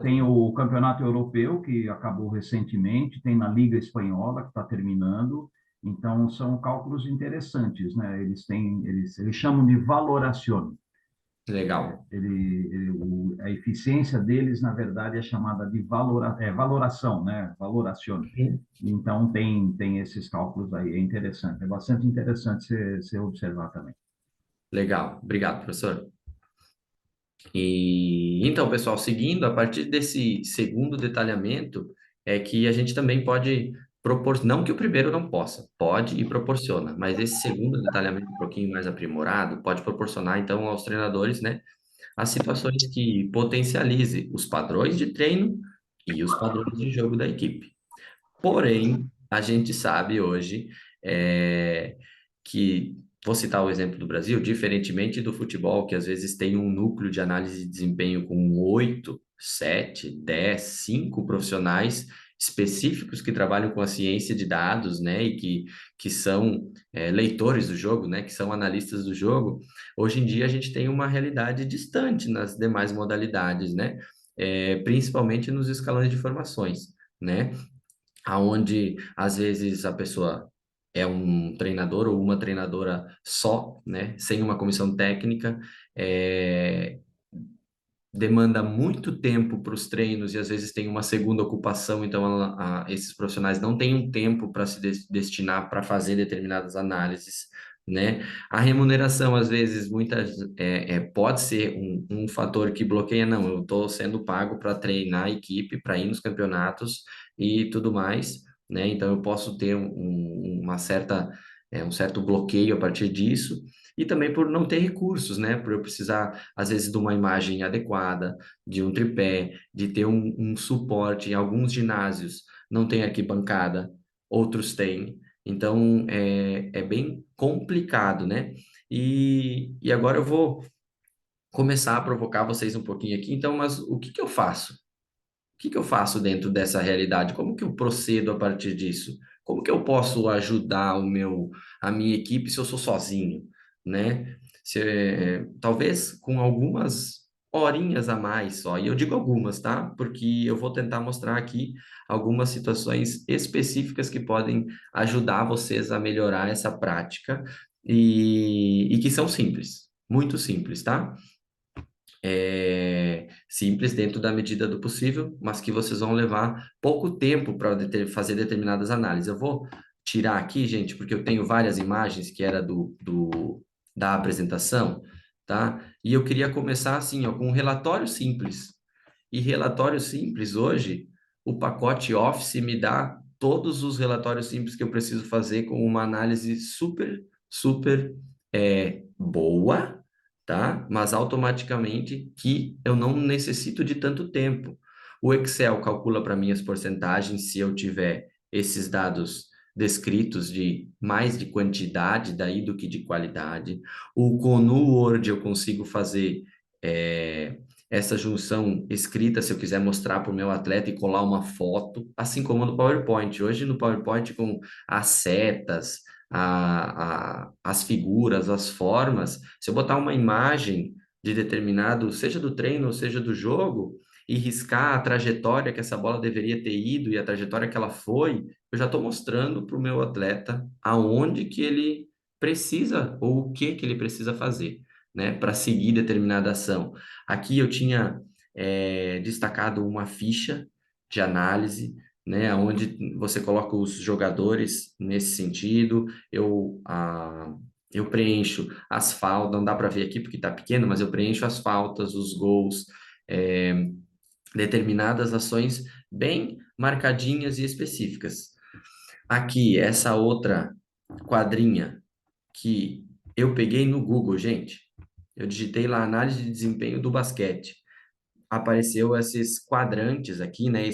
Speaker 4: Tem o Campeonato Europeu, que acabou recentemente, tem na Liga Espanhola, que está terminando. Então, são cálculos interessantes, né? Eles chamam de valoração.
Speaker 2: legal.
Speaker 4: A eficiência deles, na verdade, é chamada de valoração, né? Valoração.
Speaker 2: Uhum.
Speaker 4: Então, tem esses cálculos aí, é interessante. É bastante interessante você observar também.
Speaker 2: Legal, obrigado, professor. E então, pessoal, seguindo, a partir desse segundo detalhamento, é que a gente também pode propor, não que o primeiro não possa, pode e proporciona, mas esse segundo detalhamento um pouquinho mais aprimorado pode proporcionar, então, aos treinadores, né, as situações que potencialize os padrões de treino e os padrões de jogo da equipe. Porém, a gente sabe hoje que, vou citar o exemplo do Brasil, diferentemente do futebol, que às vezes tem um núcleo de análise de desempenho com 8, 7, 10, 5 profissionais específicos que trabalham com a ciência de dados, né, e que são leitores do jogo, né, que são analistas do jogo. Hoje em dia a gente tem uma realidade distante nas demais modalidades, né, principalmente nos escalões de formações, né, aonde às vezes a pessoa é um treinador ou uma treinadora só, né, sem uma comissão técnica, é, demanda muito tempo para os treinos e às vezes tem uma segunda ocupação, então esses profissionais não têm um tempo para se destinar para fazer determinadas análises, né? A remuneração, às vezes, pode ser um fator que bloqueia, não, eu estou sendo pago para treinar a equipe, para ir nos campeonatos e tudo mais, né? Então eu posso ter um certo bloqueio a partir disso, e também por não ter recursos, né? Por eu precisar, às vezes, de uma imagem adequada, de um tripé, de ter um suporte. Em alguns ginásios não tem arquibancada, outros têm. Então, é bem complicado, né? E agora eu vou começar a provocar vocês um pouquinho aqui. Então, mas o que que eu faço? O que que eu faço dentro dessa realidade? Como que eu procedo a partir disso? Como que eu posso ajudar a minha equipe se eu sou sozinho, né? Talvez com algumas horinhas a mais só. E eu digo algumas, tá? Porque eu vou tentar mostrar aqui algumas situações específicas que podem ajudar vocês a melhorar essa prática e que são simples, muito simples, tá? Simples dentro da medida do possível, mas que vocês vão levar pouco tempo para fazer determinadas análises. Eu vou tirar aqui, gente, porque eu tenho várias imagens que era da apresentação, tá? E eu queria começar assim, ó, com um relatório simples. E relatório simples hoje, o pacote Office me dá todos os relatórios simples que eu preciso fazer com uma análise super, super boa, tá? Mas automaticamente que eu não necessito de tanto tempo. O Excel calcula para mim as porcentagens se eu tiver esses dados descritos de mais de quantidade daí do que de qualidade. No Word eu consigo fazer essa junção escrita se eu quiser mostrar para o meu atleta e colar uma foto, assim como no PowerPoint. Hoje no PowerPoint com as setas, as figuras, as formas. Se eu botar uma imagem de determinado, seja do treino ou seja do jogo, e riscar a trajetória que essa bola deveria ter ido e a trajetória que ela foi, eu já estou mostrando para o meu atleta aonde que ele precisa ou o que ele precisa fazer, né, para seguir determinada ação. Aqui eu tinha destacado uma ficha de análise, né, onde você coloca os jogadores nesse sentido, eu preencho as faltas, não dá para ver aqui porque está pequeno, mas eu preencho as faltas, os gols, determinadas ações bem marcadinhas e específicas. Aqui, essa outra quadrinha que eu peguei no Google, gente, eu digitei lá análise de desempenho do basquete. Apareceu esses quadrantes aqui, né?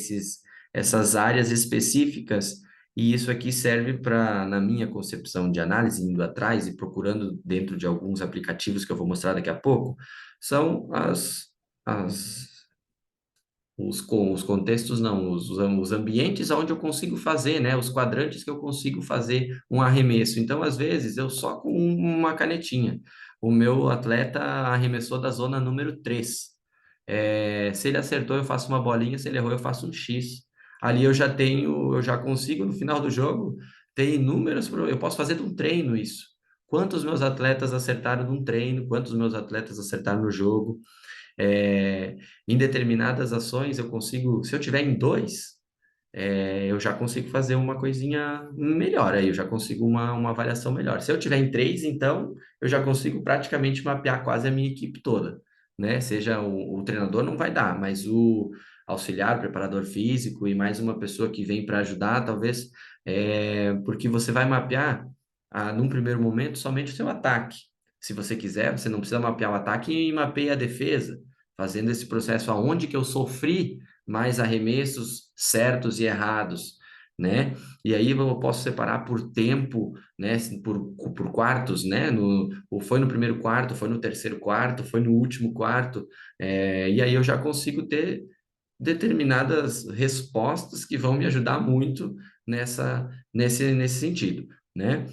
Speaker 2: Essas áreas específicas, e isso aqui serve para, na minha concepção de análise, indo atrás e procurando dentro de alguns aplicativos que eu vou mostrar daqui a pouco, são as os contextos, não, os ambientes onde eu consigo fazer, né? Os quadrantes que eu consigo fazer um arremesso. Então, às vezes, eu só com uma canetinha. O meu atleta arremessou da zona número 3. Se ele acertou, eu faço uma bolinha, se ele errou, eu faço um X. Ali eu já consigo, no final do jogo, ter inúmeros, eu posso fazer de um treino isso. Quantos meus atletas acertaram num treino, quantos meus atletas acertaram no jogo. É, em determinadas ações, eu consigo, se eu tiver em 2, eu já consigo fazer uma coisinha melhor, aí eu já consigo uma avaliação melhor. Se eu tiver em 3, então, eu já consigo praticamente mapear quase a minha equipe toda, né? Seja o treinador não vai dar, mas o auxiliar, o preparador físico e mais uma pessoa que vem para ajudar, talvez, porque você vai mapear, num primeiro momento, somente o seu ataque. Se você quiser, você não precisa mapear o ataque e mapeia a defesa, fazendo esse processo aonde que eu sofri mais arremessos certos e errados, né? E aí eu posso separar por tempo, né? Por quartos, né? Foi no primeiro quarto, foi no terceiro quarto, foi no último quarto, e aí eu já consigo ter determinadas respostas que vão me ajudar muito nesse sentido, né?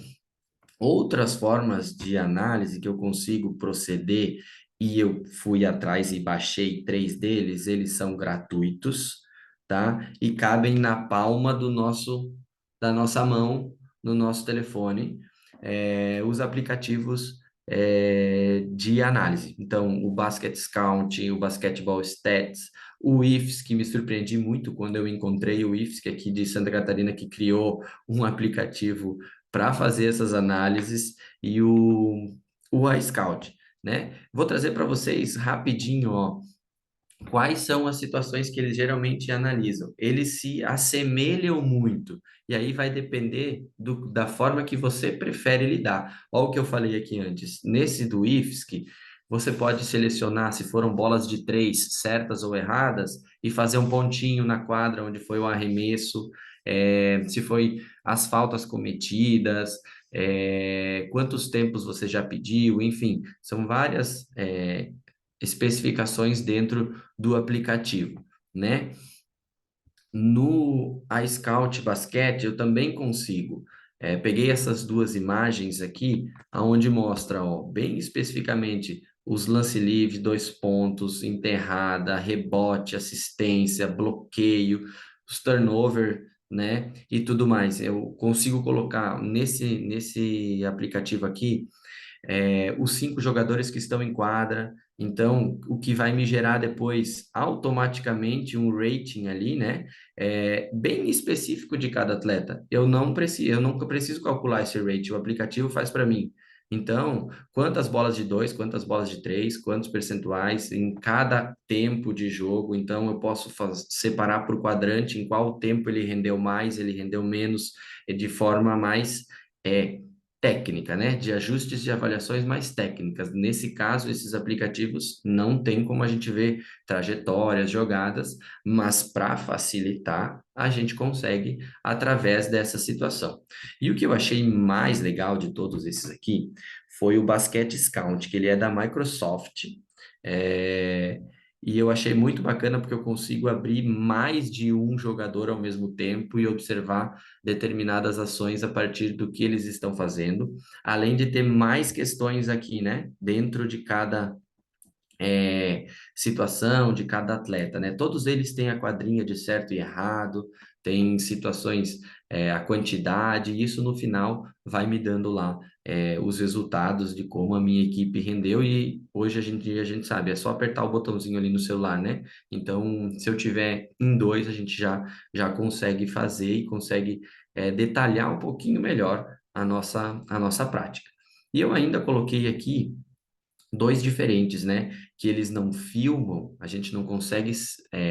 Speaker 2: Outras formas de análise que eu consigo proceder, e eu fui atrás e baixei 3 deles, eles são gratuitos, tá? E cabem na palma da nossa mão, no nosso telefone, os aplicativos de análise. Então, o Basket Scout, o Basketball Stats, o IFS, que me surpreendi muito quando eu encontrei o IFS, que é aqui de Santa Catarina, que criou um aplicativo para fazer essas análises, e o iScout, né? Vou trazer para vocês rapidinho, ó, quais são as situações que eles geralmente analisam. Eles se assemelham muito, e aí vai depender da forma que você prefere lidar. Olha o que eu falei aqui antes. Nesse do IFSC, você pode selecionar se foram bolas de 3 certas ou erradas e fazer um pontinho na quadra onde foi o arremesso. se foi as faltas cometidas, quantos tempos você já pediu, enfim, são várias especificações dentro do aplicativo, né? No iScout Basquete, eu também consigo. Peguei essas duas imagens aqui, aonde mostra, ó, bem especificamente os lance livre, 2 pontos, enterrada, rebote, assistência, bloqueio, os turnover, né? E tudo mais. Eu consigo colocar nesse aplicativo aqui os 5 jogadores que estão em quadra. Então, o que vai me gerar depois automaticamente um rating ali, né? Bem específico de cada atleta. Eu nunca preciso calcular esse rating, o aplicativo faz para mim. Então, quantas bolas de 2, quantas bolas de 3, quantos percentuais em cada tempo de jogo. Então, eu posso separar por quadrante em qual tempo ele rendeu mais, ele rendeu menos, de forma mais é, técnica, né? De ajustes de avaliações mais técnicas. Nesse caso, esses aplicativos não tem como a gente ver trajetórias, jogadas, mas para facilitar, a gente consegue através dessa situação. E o que eu achei mais legal de todos esses aqui foi o Basket Scout, que ele é da Microsoft. É, E eu achei muito bacana porque eu consigo abrir mais de um jogador ao mesmo tempo e observar determinadas ações a partir do que eles estão fazendo, além de ter mais questões aqui, né, dentro de cada situação, de cada atleta, né? Todos eles têm a quadrinha de certo e errado, tem situações, a quantidade, e isso no final vai me dando lá os resultados de como a minha equipe rendeu, e hoje a gente sabe, é só apertar o botãozinho ali no celular, né? Então, se eu tiver em dois, a gente já consegue fazer e consegue detalhar um pouquinho melhor a nossa prática. E eu ainda coloquei aqui dois diferentes, né? Que eles não filmam, a gente não consegue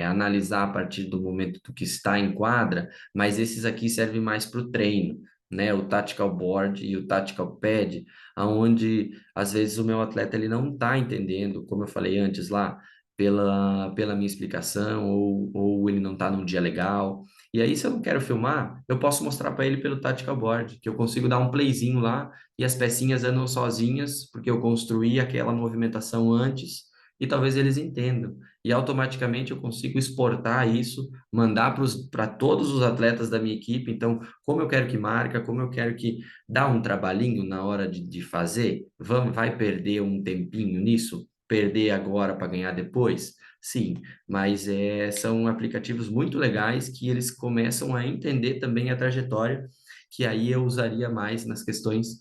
Speaker 2: analisar a partir do momento do que está em quadra, mas esses aqui servem mais para o treino, né? O tactical board e o tactical pad, aonde às vezes o meu atleta ele não está entendendo, como eu falei antes lá, pela minha explicação, ou ele não está num dia legal. E aí, se eu não quero filmar, eu posso mostrar para ele pelo tactical board, que eu consigo dar um playzinho lá e as pecinhas andam sozinhas, porque eu construí aquela movimentação antes, e talvez eles entendam. E automaticamente eu consigo exportar isso, mandar para todos os atletas da minha equipe. Então, como eu quero que marca, como eu quero que dá um trabalhinho na hora de fazer, vai perder um tempinho nisso? Perder agora para ganhar depois? Sim, mas são aplicativos muito legais que eles começam a entender também a trajetória, que aí eu usaria mais nas questões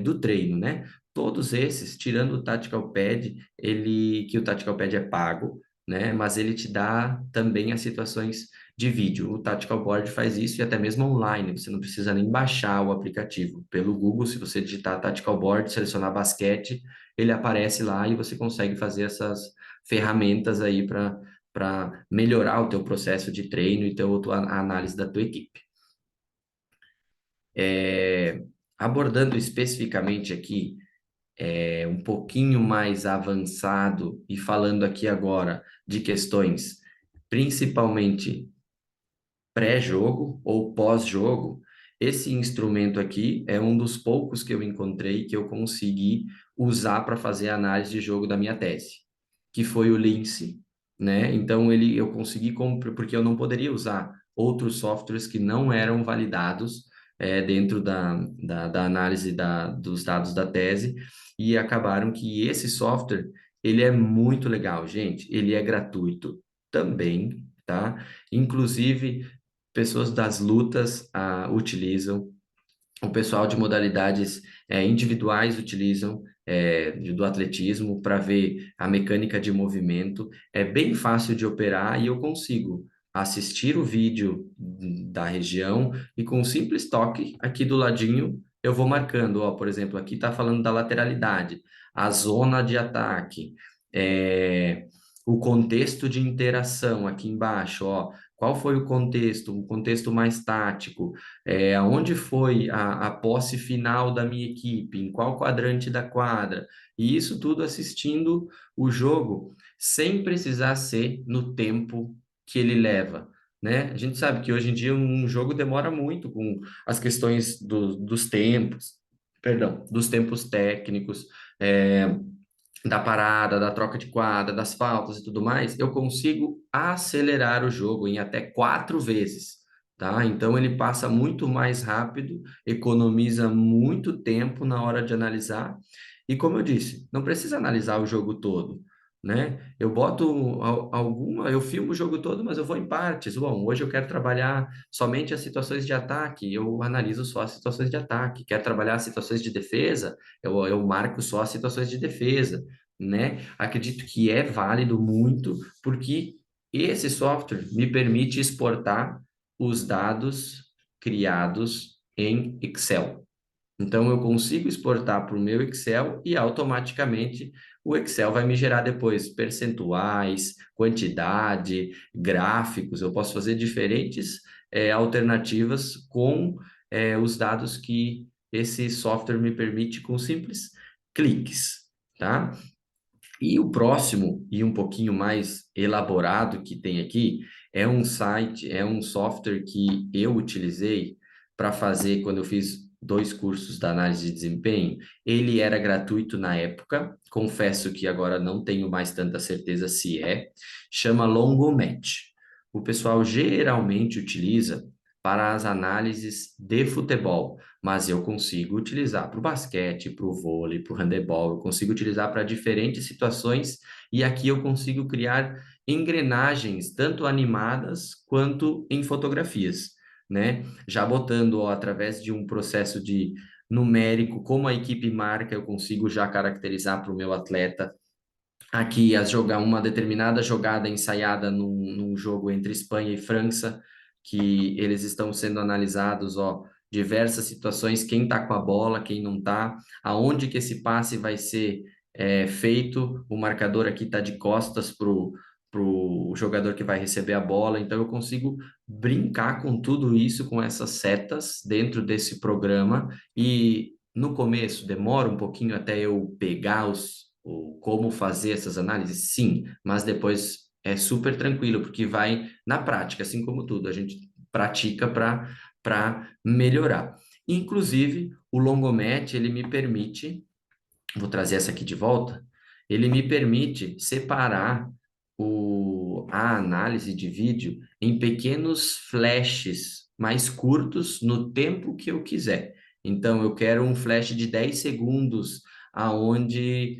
Speaker 2: do treino, né? Todos esses, tirando o Tactical Pad, que o Tactical Pad é pago, né? Mas ele te dá também as situações de vídeo. O Tactical Board faz isso e até mesmo online, você não precisa nem baixar o aplicativo. Pelo Google, se você digitar Tactical Board, selecionar basquete, ele aparece lá e você consegue fazer essas ferramentas aí para melhorar o teu processo de treino e a análise da tua equipe. Abordando especificamente aqui, um pouquinho mais avançado e falando aqui agora de questões principalmente pré-jogo ou pós-jogo, esse instrumento aqui é um dos poucos que eu encontrei que eu consegui usar para fazer a análise de jogo da minha tese, que foi o Lince, né? Então eu consegui porque eu não poderia usar outros softwares que não eram validados dentro da análise dos dados da tese, e acabaram que esse software ele é muito legal, gente. Ele é gratuito também, tá? Inclusive pessoas das lutas utilizam, o pessoal de modalidades individuais utilizam, do atletismo, para ver a mecânica de movimento. É bem fácil de operar e eu consigo assistir o vídeo da região e com um simples toque aqui do ladinho eu vou marcando, ó, por exemplo, aqui está falando da lateralidade, a zona de ataque, o contexto de interação aqui embaixo, ó, qual foi o contexto mais tático, aonde foi a posse final da minha equipe, em qual quadrante da quadra, e isso tudo assistindo o jogo sem precisar ser no tempo que ele leva. né? A gente sabe que hoje em dia um jogo demora muito com as questões dos tempos, perdão, dos tempos técnicos, é, da parada, da troca de quadra, das faltas e tudo mais, eu consigo acelerar o jogo em até 4 vezes, tá? Então ele passa muito mais rápido, economiza muito tempo na hora de analisar. E como eu disse, não precisa analisar o jogo todo, né? Eu boto eu filmo o jogo todo, mas eu vou em partes. Bom, hoje eu quero trabalhar somente as situações de ataque, eu analiso só as situações de ataque. Quero trabalhar as situações de defesa, eu marco só as situações de defesa, né? Acredito que é válido muito, porque esse software me permite exportar os dados criados em Excel. Então, eu consigo exportar para o meu Excel e automaticamente o Excel vai me gerar depois percentuais, quantidade, gráficos. Eu posso fazer diferentes alternativas com os dados que esse software me permite com simples cliques, tá? E o próximo, e um pouquinho mais elaborado que tem aqui, é um site, é um software que eu utilizei para fazer quando eu fiz 2 cursos da análise de desempenho. Ele era gratuito na época, confesso que agora não tenho mais tanta certeza se chama Longomatch. O pessoal geralmente utiliza para as análises de futebol, mas eu consigo utilizar para o basquete, para o vôlei, para o handebol, eu consigo utilizar para diferentes situações e aqui eu consigo criar engrenagens, tanto animadas quanto em fotografias, né? Já botando ó, através de um processo de numérico, como a equipe marca, eu consigo já caracterizar para o meu atleta aqui jogar uma determinada jogada ensaiada num jogo entre Espanha e França, que eles estão sendo analisados, ó, diversas situações, quem tá com a bola, quem não tá, aonde que esse passe vai ser feito, o marcador aqui tá de costas pro jogador que vai receber a bola, então eu consigo brincar com tudo isso, com essas setas dentro desse programa e no começo demora um pouquinho até eu pegar como fazer essas análises, sim, mas depois é super tranquilo, porque vai na prática, assim como tudo, a gente pratica para melhorar. Inclusive, o Longomet, ele me permite, vou trazer essa aqui de volta, ele me permite separar a análise de vídeo em pequenos flashes mais curtos no tempo que eu quiser. Então, eu quero um flash de 10 segundos, aonde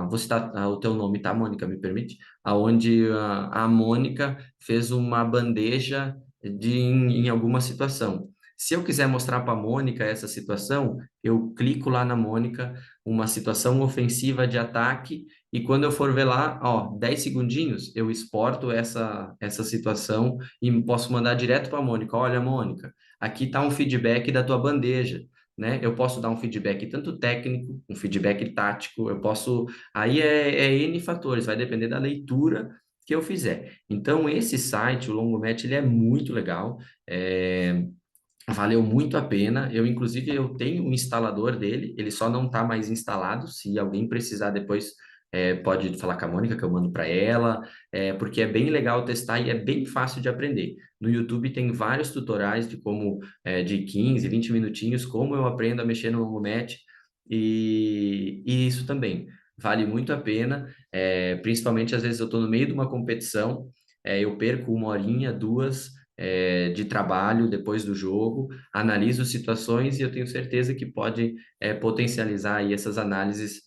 Speaker 2: vou citar o teu nome, tá, Mônica? Me permite? Aonde a Mônica fez uma bandeja em alguma situação. Se eu quiser mostrar para a Mônica essa situação, eu clico lá na Mônica, uma situação ofensiva de ataque, e quando eu for ver lá, ó, 10 segundinhos, eu exporto essa situação e posso mandar direto para a Mônica. Olha, Mônica, aqui está um feedback da tua bandeja, né? Eu posso dar um feedback tanto técnico, um feedback tático, eu posso. Aí é N fatores, vai depender da leitura que eu fizer. Então, esse site, o Longomet, ele é muito legal. Valeu muito a pena. Inclusive, eu tenho um instalador dele, ele só não está mais instalado. Se alguém precisar depois, pode falar com a Mônica, que eu mando para ela, porque é bem legal testar e é bem fácil de aprender. No YouTube tem vários tutoriais de como, de 15, 20 minutinhos, como eu aprendo a mexer no Longomat, e isso também vale muito a pena, principalmente às vezes eu estou no meio de uma competição, eu perco 1 horinha, 2 de trabalho depois do jogo, analiso situações e eu tenho certeza que pode potencializar aí essas análises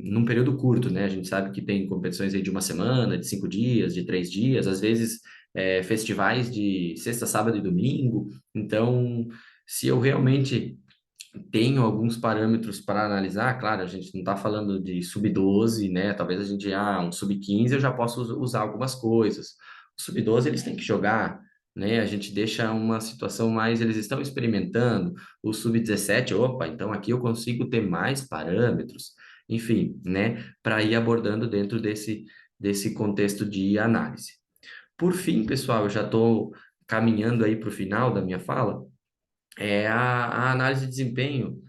Speaker 2: num período curto, né? A gente sabe que tem competições aí de 1 semana, de 5 dias, de 3 dias, às vezes festivais de sexta, sábado e domingo. Então, se eu realmente tenho alguns parâmetros para analisar, claro, a gente não está falando de sub-12, né? Talvez a gente, um sub-15 eu já posso usar algumas coisas. O sub-12 eles têm que jogar, né? A gente deixa uma situação mais, eles estão experimentando. O sub-17, opa, então aqui eu consigo ter mais parâmetros, enfim, né? Para ir abordando dentro desse contexto de análise. Por fim, pessoal, eu já estou caminhando aí para o final da minha fala. A análise de desempenho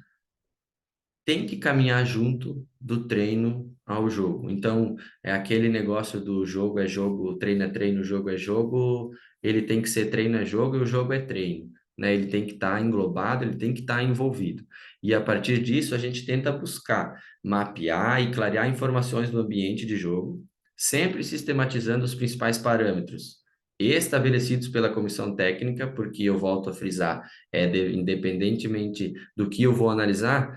Speaker 2: tem que caminhar junto do treino ao jogo. Então, é aquele negócio do jogo é jogo, treino é treino, jogo é jogo, ele tem que ser treino é jogo e o jogo é treino, né? Ele tem que estar englobado, ele tem que estar envolvido. E a partir disso, a gente tenta buscar mapear e clarear informações do ambiente de jogo, sempre sistematizando os principais parâmetros estabelecidos pela comissão técnica, porque eu volto a frisar, independentemente do que eu vou analisar,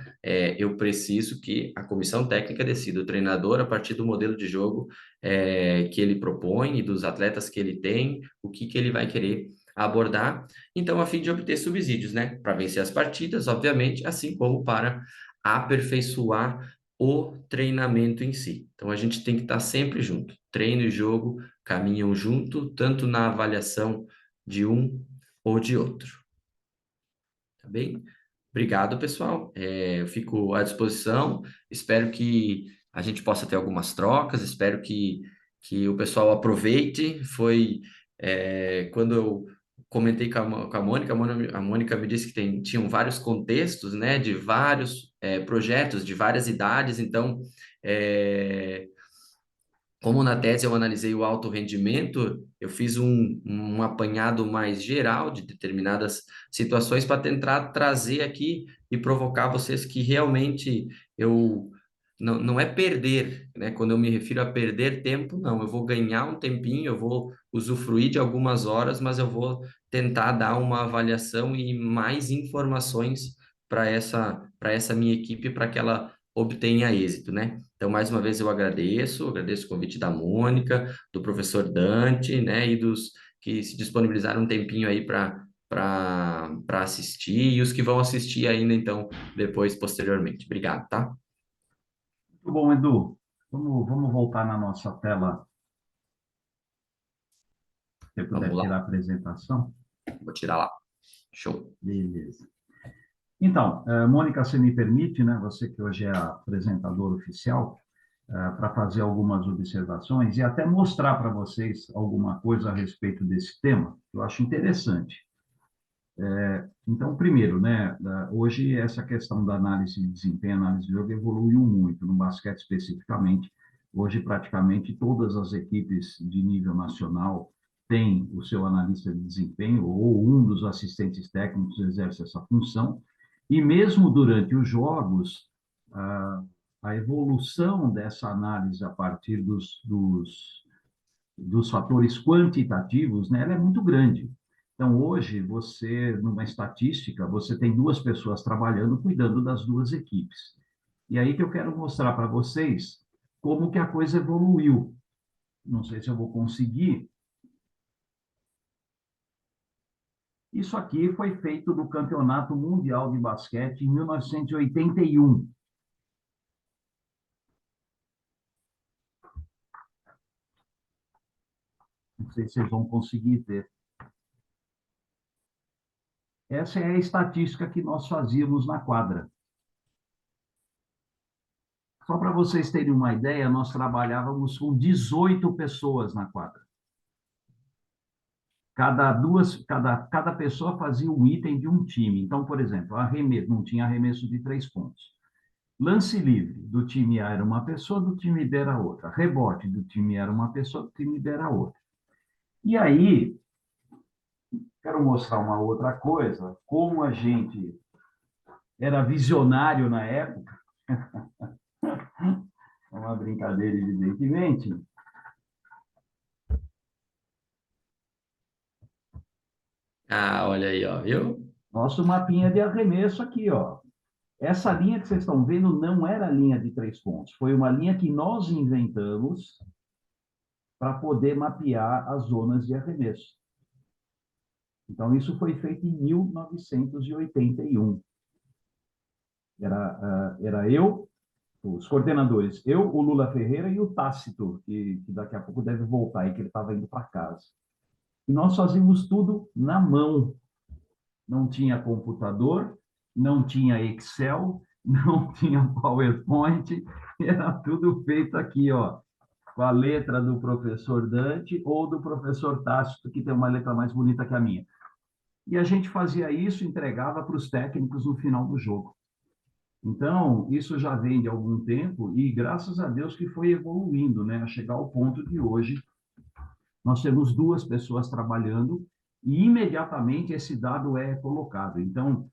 Speaker 2: eu preciso que a comissão técnica decida, o treinador, a partir do modelo de jogo que ele propõe e dos atletas que ele tem, o que, que ele vai querer abordar, então, a fim de obter subsídios, né, para vencer as partidas, obviamente, assim como para aperfeiçoar o treinamento em si. Então, a gente tem que estar sempre junto. Treino e jogo caminham junto, tanto na avaliação de um ou de outro. Tá bem? Obrigado, pessoal. Eu fico à disposição. Espero que a gente possa ter algumas trocas. Espero que o pessoal aproveite. Quando eu comentei com a Mônica, a Mônica me disse que tinham vários contextos, né, de vários projetos, de várias idades. Então, é, como na tese eu analisei o alto rendimento, eu fiz um apanhado mais geral de determinadas situações para tentar trazer aqui e provocar vocês que realmente eu não é perder, né? Quando eu me refiro a perder tempo, não, eu vou ganhar um tempinho, eu vou usufruir de algumas horas, mas eu vou tentar dar uma avaliação e mais informações para essa minha equipe para que ela obtenha êxito, né? Então, mais uma vez, eu agradeço o convite da Mônica, do professor Dante, né, e dos que se disponibilizaram um tempinho aí para assistir, e os que vão assistir ainda, então, depois, posteriormente. Obrigado, tá?
Speaker 4: Muito bom, Edu. Vamos voltar na nossa tela, se você puder
Speaker 2: Vamos
Speaker 4: tirar a
Speaker 2: lá,
Speaker 4: apresentação.
Speaker 2: vou tirar lá. Show.
Speaker 4: Beleza. Então, Mônica, se me permite, né, você que hoje é a apresentadora oficial, para fazer algumas observações e até mostrar para vocês alguma coisa a respeito desse tema, que eu acho interessante. Então, primeiro, né, hoje essa questão da análise de desempenho, análise de jogo evoluiu muito, no basquete especificamente. Hoje, praticamente todas as equipes de nível nacional têm o seu analista de desempenho, ou um dos assistentes técnicos exerce essa função, e mesmo durante os jogos, a evolução dessa análise a partir dos fatores quantitativos, né, ela é muito grande. Então, hoje, numa estatística, você tem duas pessoas trabalhando, cuidando das duas equipes. E aí que eu quero mostrar para vocês como que a coisa evoluiu. Não sei se eu vou conseguir. Isso aqui foi feito no Campeonato Mundial de Basquete em 1981. Não sei se vocês vão conseguir ver. Essa é a estatística que nós fazíamos na quadra. Só para vocês terem uma ideia, nós trabalhávamos com 18 pessoas na quadra. Cada pessoa fazia um item de um time. Então, por exemplo, não tinha arremesso de 3 pontos. Lance livre, do time A era uma pessoa, do time B era outra. Rebote, do time A era uma pessoa, do time B era outra. E aí, quero mostrar uma outra coisa, como a gente era visionário na época. É uma brincadeira, evidentemente.
Speaker 2: Ah, olha aí, ó, viu?
Speaker 4: Nosso mapinha de arremesso aqui, ó. Essa linha que vocês estão vendo não era a linha de 3 pontos. Foi uma linha que nós inventamos para poder mapear as zonas de arremesso. Então, isso foi feito em 1981. Era eu, os coordenadores, eu, o Lula Ferreira e o Tácito, que daqui a pouco deve voltar e que ele estava indo para casa. E nós fazíamos tudo na mão. Não tinha computador, não tinha Excel, não tinha PowerPoint, era tudo feito aqui, ó, com a letra do professor Dante ou do professor Tácito, que tem uma letra mais bonita que a minha. E a gente fazia isso, entregava para os técnicos no final do jogo. Então, isso já vem de algum tempo e graças a Deus que foi evoluindo, né, a chegar ao ponto de hoje nós temos duas pessoas trabalhando e imediatamente esse dado é colocado. Então,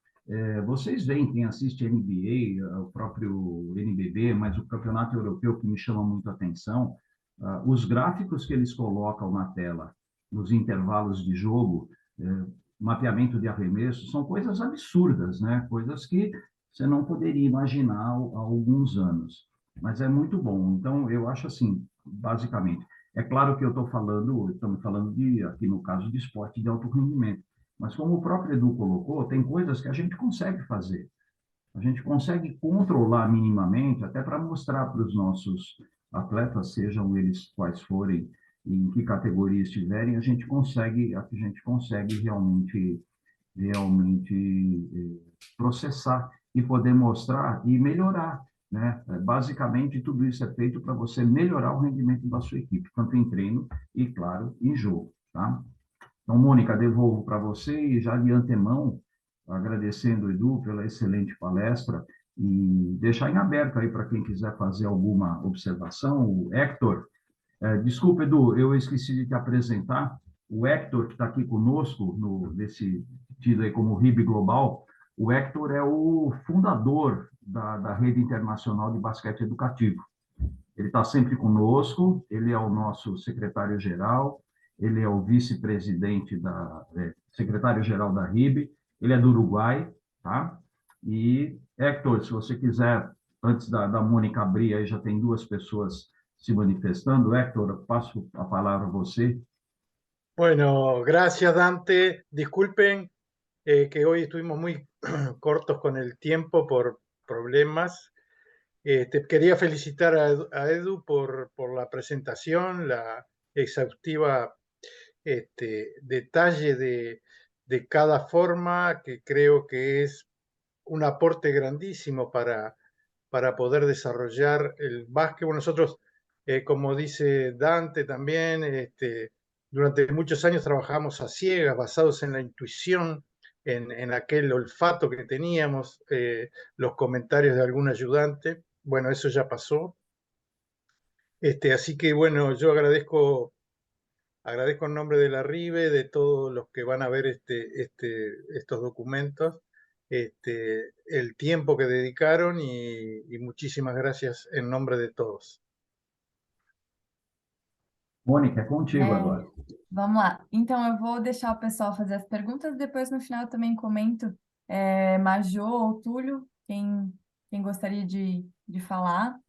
Speaker 4: vocês veem, quem assiste NBA, o próprio NBB, mas o Campeonato Europeu que me chama muito a atenção, os gráficos que eles colocam na tela, nos intervalos de jogo, mapeamento de arremesso, são coisas absurdas, né? Coisas que você não poderia imaginar há alguns anos. Mas é muito bom. Então, eu acho assim, basicamente, é claro que estamos falando de, aqui no caso de esporte de alto rendimento, mas como o próprio Edu colocou, tem coisas que a gente consegue fazer. A gente consegue controlar minimamente, até para mostrar para os nossos atletas, sejam eles quais forem, e em que categoria estiverem, a gente consegue realmente processar e poder mostrar e melhorar, né? Basicamente, tudo isso é feito para você melhorar o rendimento da sua equipe, tanto em treino e, claro, em jogo, tá? Então, Mônica, devolvo para você e já de antemão, agradecendo o Edu pela excelente palestra e deixar em aberto aí para quem quiser fazer alguma observação. O Hector, desculpa, Edu, eu esqueci de te apresentar. O Hector, que está aqui conosco, nesse tido aí como RIB Global, o Hector é o fundador da Rede Internacional de Basquete Educativo. Ele está sempre conosco, ele é o nosso secretário-geral, ele é o vice-presidente secretário-geral da RIB, ele é do Uruguai, tá? E, Hector, se você quiser, antes da Mônica abrir, aí já tem duas pessoas se manifestando. Héctor, eu passo a palavra a você.
Speaker 5: Bueno, gracias Dante. Disculpen que hoy estuvimos muy cortos con el tiempo por problemas. Te quería felicitar a Edu por la presentación, la exhaustiva detalle de cada forma, que creo que es un aporte grandísimo para poder desarrollar el básquetbol. Nosotros, como dice Dante también, durante muchos años trabajamos a ciegas, basados en la intuición, en aquel olfato que teníamos, los comentarios de algún ayudante. Bueno, eso ya pasó. Así que bueno, yo agradezco en nombre de la RIBE, de todos los que van a ver estos documentos, el tiempo que dedicaron y muchísimas gracias en nombre de todos.
Speaker 4: Mônica, é contigo agora.
Speaker 1: Vamos lá. Então, eu vou deixar o pessoal fazer as perguntas, depois no final eu também comento, Majô ou Túlio, quem gostaria de falar.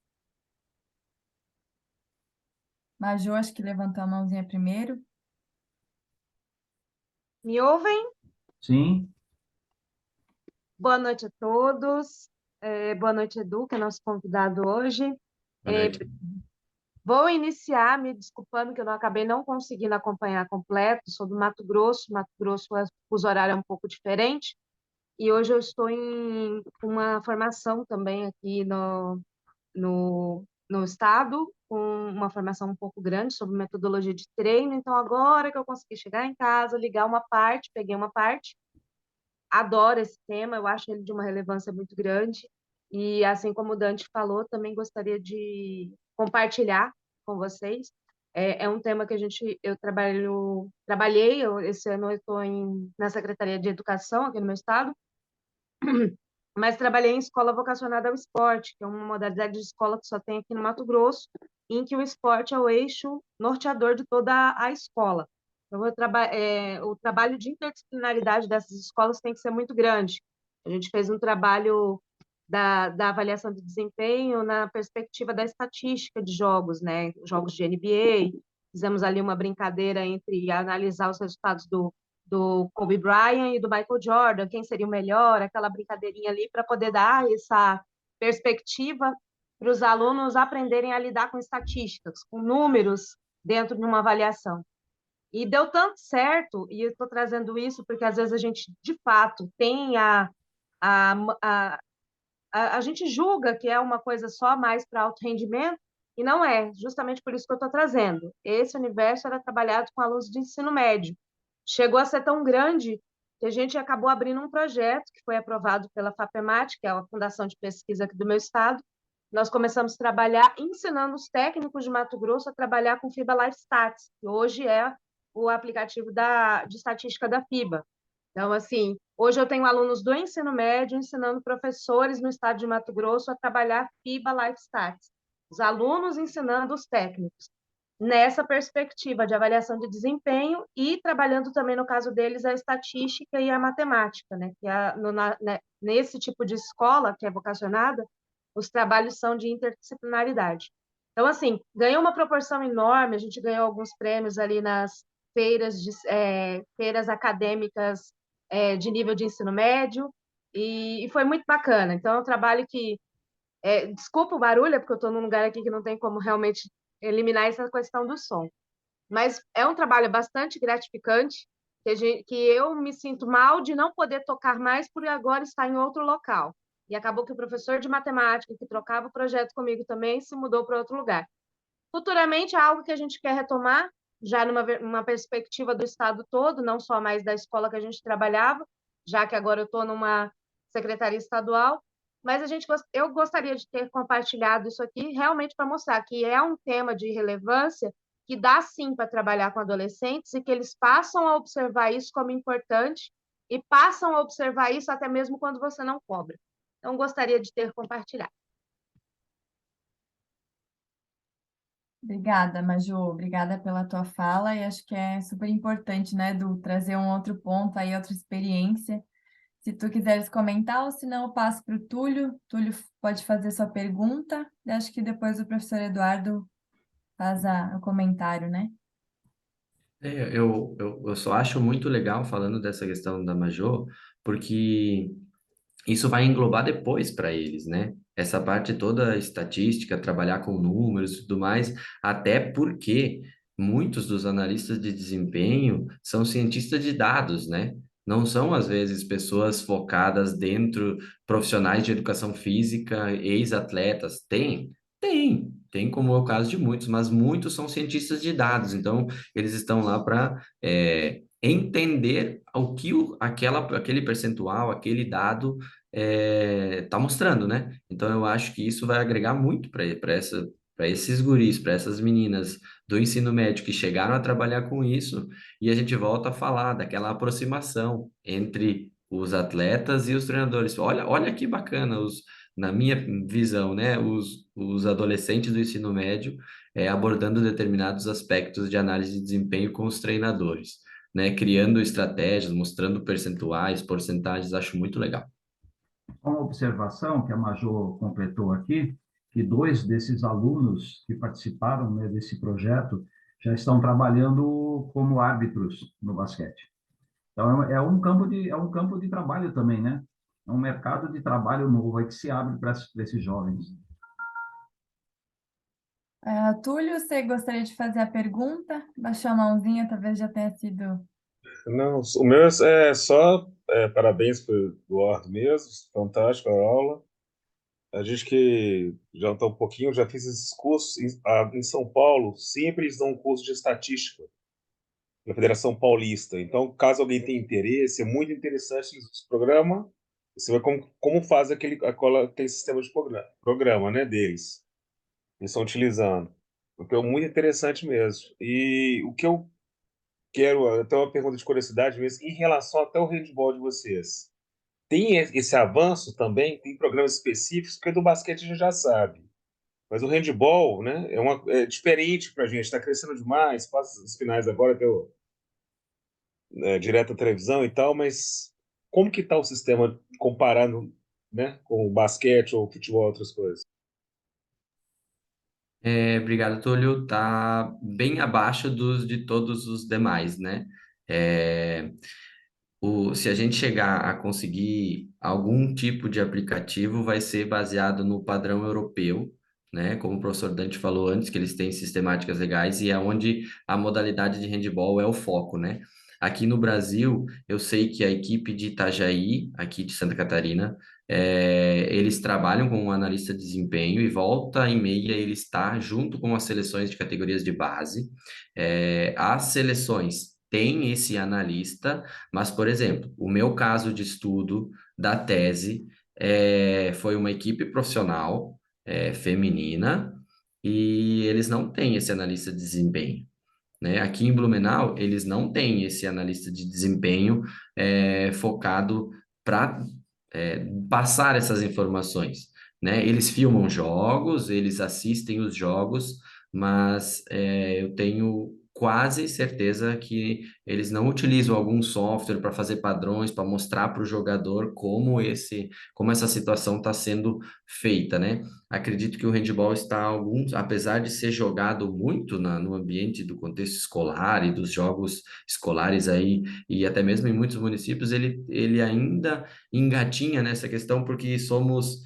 Speaker 1: Majô, acho que levantou a mãozinha primeiro.
Speaker 3: Me ouvem?
Speaker 4: Sim.
Speaker 3: Boa noite a todos. Boa noite, Edu, que é nosso convidado hoje.
Speaker 2: Boa noite.
Speaker 3: Vou iniciar me desculpando que eu acabei não conseguindo acompanhar completo. Sou do Mato Grosso. Mato Grosso, o fuso horário é um pouco diferente. E hoje eu estou em uma formação também aqui no estado, com uma formação um pouco grande sobre metodologia de treino. Então, agora que eu consegui chegar em casa, ligar uma parte, peguei uma parte. Adoro esse tema, eu acho ele de uma relevância muito grande. E, assim como o Dante falou, também gostaria de compartilhar com vocês. É um tema que eu trabalhei, esse ano eu estou na Secretaria de Educação aqui no meu estado, mas trabalhei em escola vocacionada ao esporte, que é uma modalidade de escola que só tem aqui no Mato Grosso, em que o esporte é o eixo norteador de toda a escola. Então, o trabalho de interdisciplinaridade dessas escolas tem que ser muito grande. A gente fez um trabalho da avaliação de desempenho na perspectiva da estatística de jogos, né? Jogos de NBA, fizemos ali uma brincadeira entre analisar os resultados do Kobe Bryant e do Michael Jordan, quem seria o melhor, aquela brincadeirinha ali para poder dar essa perspectiva para os alunos aprenderem a lidar com estatísticas, com números dentro de uma avaliação. E deu tanto certo, e eu estou trazendo isso porque às vezes a gente, de fato, tem a gente julga que é uma coisa só mais para alto rendimento, e não é, justamente por isso que eu estou trazendo. Esse universo era trabalhado com alunos de ensino médio. Chegou a ser tão grande que a gente acabou abrindo um projeto que foi aprovado pela FAPEMAT, que é a Fundação de Pesquisa aqui do meu estado. Nós começamos a trabalhar ensinando os técnicos de Mato Grosso a trabalhar com FIBA Life Stats, que hoje é o aplicativo de estatística da FIBA. Então, assim, hoje eu tenho alunos do ensino médio ensinando professores no estado de Mato Grosso a trabalhar FIBA Life Stats. Os alunos ensinando os técnicos nessa perspectiva de avaliação de desempenho e trabalhando também, no caso deles, a estatística e a matemática, né? Que nesse tipo de escola, que é vocacionada, os trabalhos são de interdisciplinaridade. Então, assim, ganhou uma proporção enorme, a gente ganhou alguns prêmios ali nas feiras acadêmicas de nível de ensino médio, e foi muito bacana. Então, é um trabalho que... desculpa o barulho, porque eu estou num lugar aqui que não tem como realmente eliminar essa questão do som. Mas é um trabalho bastante gratificante, que eu me sinto mal de não poder tocar mais por agora estar em outro local. E acabou que o professor de matemática, que trocava o projeto comigo também, se mudou para outro lugar. Futuramente é algo que a gente quer retomar, já numa perspectiva do estado todo, não só mais da escola que a gente trabalhava, já que agora eu estou numa secretaria estadual, mas eu gostaria de ter compartilhado isso aqui realmente para mostrar que é um tema de relevância que dá sim para trabalhar com adolescentes e que eles passam a observar isso como importante e passam a observar isso até mesmo quando você não cobra. Então, gostaria de ter compartilhado.
Speaker 1: Obrigada, Maju. Obrigada pela tua fala. E acho que é super importante, né, Du, trazer um outro ponto aí, outra experiência. Se tu quiseres comentar, ou se não, eu passo para o Túlio. Túlio pode fazer sua pergunta. E acho que depois o professor Eduardo faz o comentário, né?
Speaker 2: Eu só acho muito legal falando dessa questão da Majô, porque isso vai englobar depois para eles, né? Essa parte toda estatística, trabalhar com números e tudo mais, até porque muitos dos analistas de desempenho são cientistas de dados, né? Não são, às vezes, pessoas focadas dentro, profissionais de educação física, ex-atletas. Tem, como é o caso de muitos, mas muitos são cientistas de dados, então eles estão lá para entender o que aquele percentual, aquele dado tá mostrando, né? Então eu acho que isso vai agregar muito para esses guris, para essas meninas do ensino médio que chegaram a trabalhar com isso, e a gente volta a falar daquela aproximação entre os atletas e os treinadores. Olha que bacana, na minha visão, né? Os adolescentes do ensino médio abordando determinados aspectos de análise de desempenho com os treinadores, né? Criando estratégias, mostrando percentuais, porcentagens, acho muito legal.
Speaker 4: Uma observação que a Majô completou aqui, que 2 desses alunos que participaram, né, desse projeto já estão trabalhando como árbitros no basquete. Então, é um campo de trabalho também, né? É um mercado de trabalho novo aí que se abre para esses jovens.
Speaker 1: Túlio, você gostaria de fazer a pergunta? Baixou a mãozinha, talvez já tenha sido...
Speaker 6: Não, o meu é só parabéns para o Eduardo mesmo, fantástica a aula. A gente que já está um pouquinho, já fiz esses cursos em São Paulo, sempre eles dão um curso de estatística na Federação Paulista. Então, caso alguém tenha interesse, é muito interessante esse programa. Você vê como faz aquele sistema de programa, né, deles. Eles estão utilizando. Então, muito interessante mesmo. E o que eu quero, até uma pergunta de curiosidade mesmo, em relação até o handball de vocês. Tem esse avanço também? Tem programas específicos? Porque do basquete a gente já sabe. Mas o handball, né, é diferente para a gente. Está crescendo demais. Passa as finais agora, deu direto à televisão e tal. Mas como que está o sistema comparando, né, com o basquete ou futebol, outras coisas?
Speaker 2: Obrigado, Túlio. Tá bem abaixo de todos os demais, né? Se a gente chegar a conseguir algum tipo de aplicativo, vai ser baseado no padrão europeu, né? Como o professor Dante falou antes, que eles têm sistemáticas legais e é onde a modalidade de handball é o foco, né? Aqui no Brasil, eu sei que a equipe de Itajaí, aqui de Santa Catarina, eles trabalham com um analista de desempenho e volta e meia ele está junto com as seleções de categorias de base. As seleções tem esse analista, mas, por exemplo, o meu caso de estudo da tese foi uma equipe profissional feminina e eles não têm esse analista de desempenho, né? Aqui em Blumenau, eles não têm esse analista de desempenho focado para passar essas informações, né? Eles filmam jogos, eles assistem os jogos, mas eu tenho quase certeza que eles não utilizam algum software para fazer padrões, para mostrar para o jogador como essa situação está sendo feita, né? Acredito que o handball está apesar de ser jogado muito no ambiente do contexto escolar e dos jogos escolares aí, e até mesmo em muitos municípios, ele ainda engatinha nessa questão porque somos,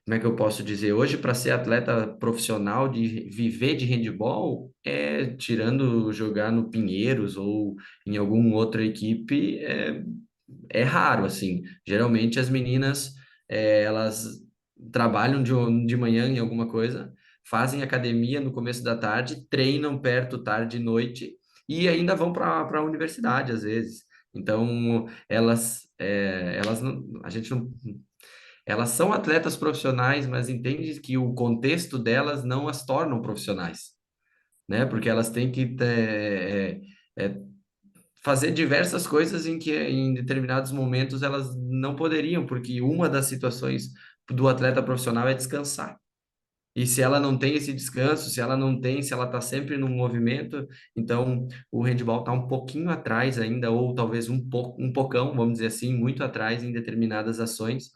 Speaker 2: como é que eu posso dizer, hoje para ser atleta profissional, de viver de handball, tirando jogar no Pinheiros ou em alguma outra equipe, é raro, assim. Geralmente as meninas, elas trabalham de manhã em alguma coisa, fazem academia no começo da tarde, treinam perto tarde e noite e ainda vão para a universidade às vezes. Então, elas não, a gente não, elas são atletas profissionais, mas entende que o contexto delas não as tornam profissionais, né? Porque elas têm que fazer diversas coisas em que em determinados momentos elas não poderiam, porque uma das situações do atleta profissional é descansar. E se ela não tem esse descanso, se ela está sempre no movimento, então o handball está um pouquinho atrás ainda, ou talvez um pocão, vamos dizer assim, muito atrás em determinadas ações.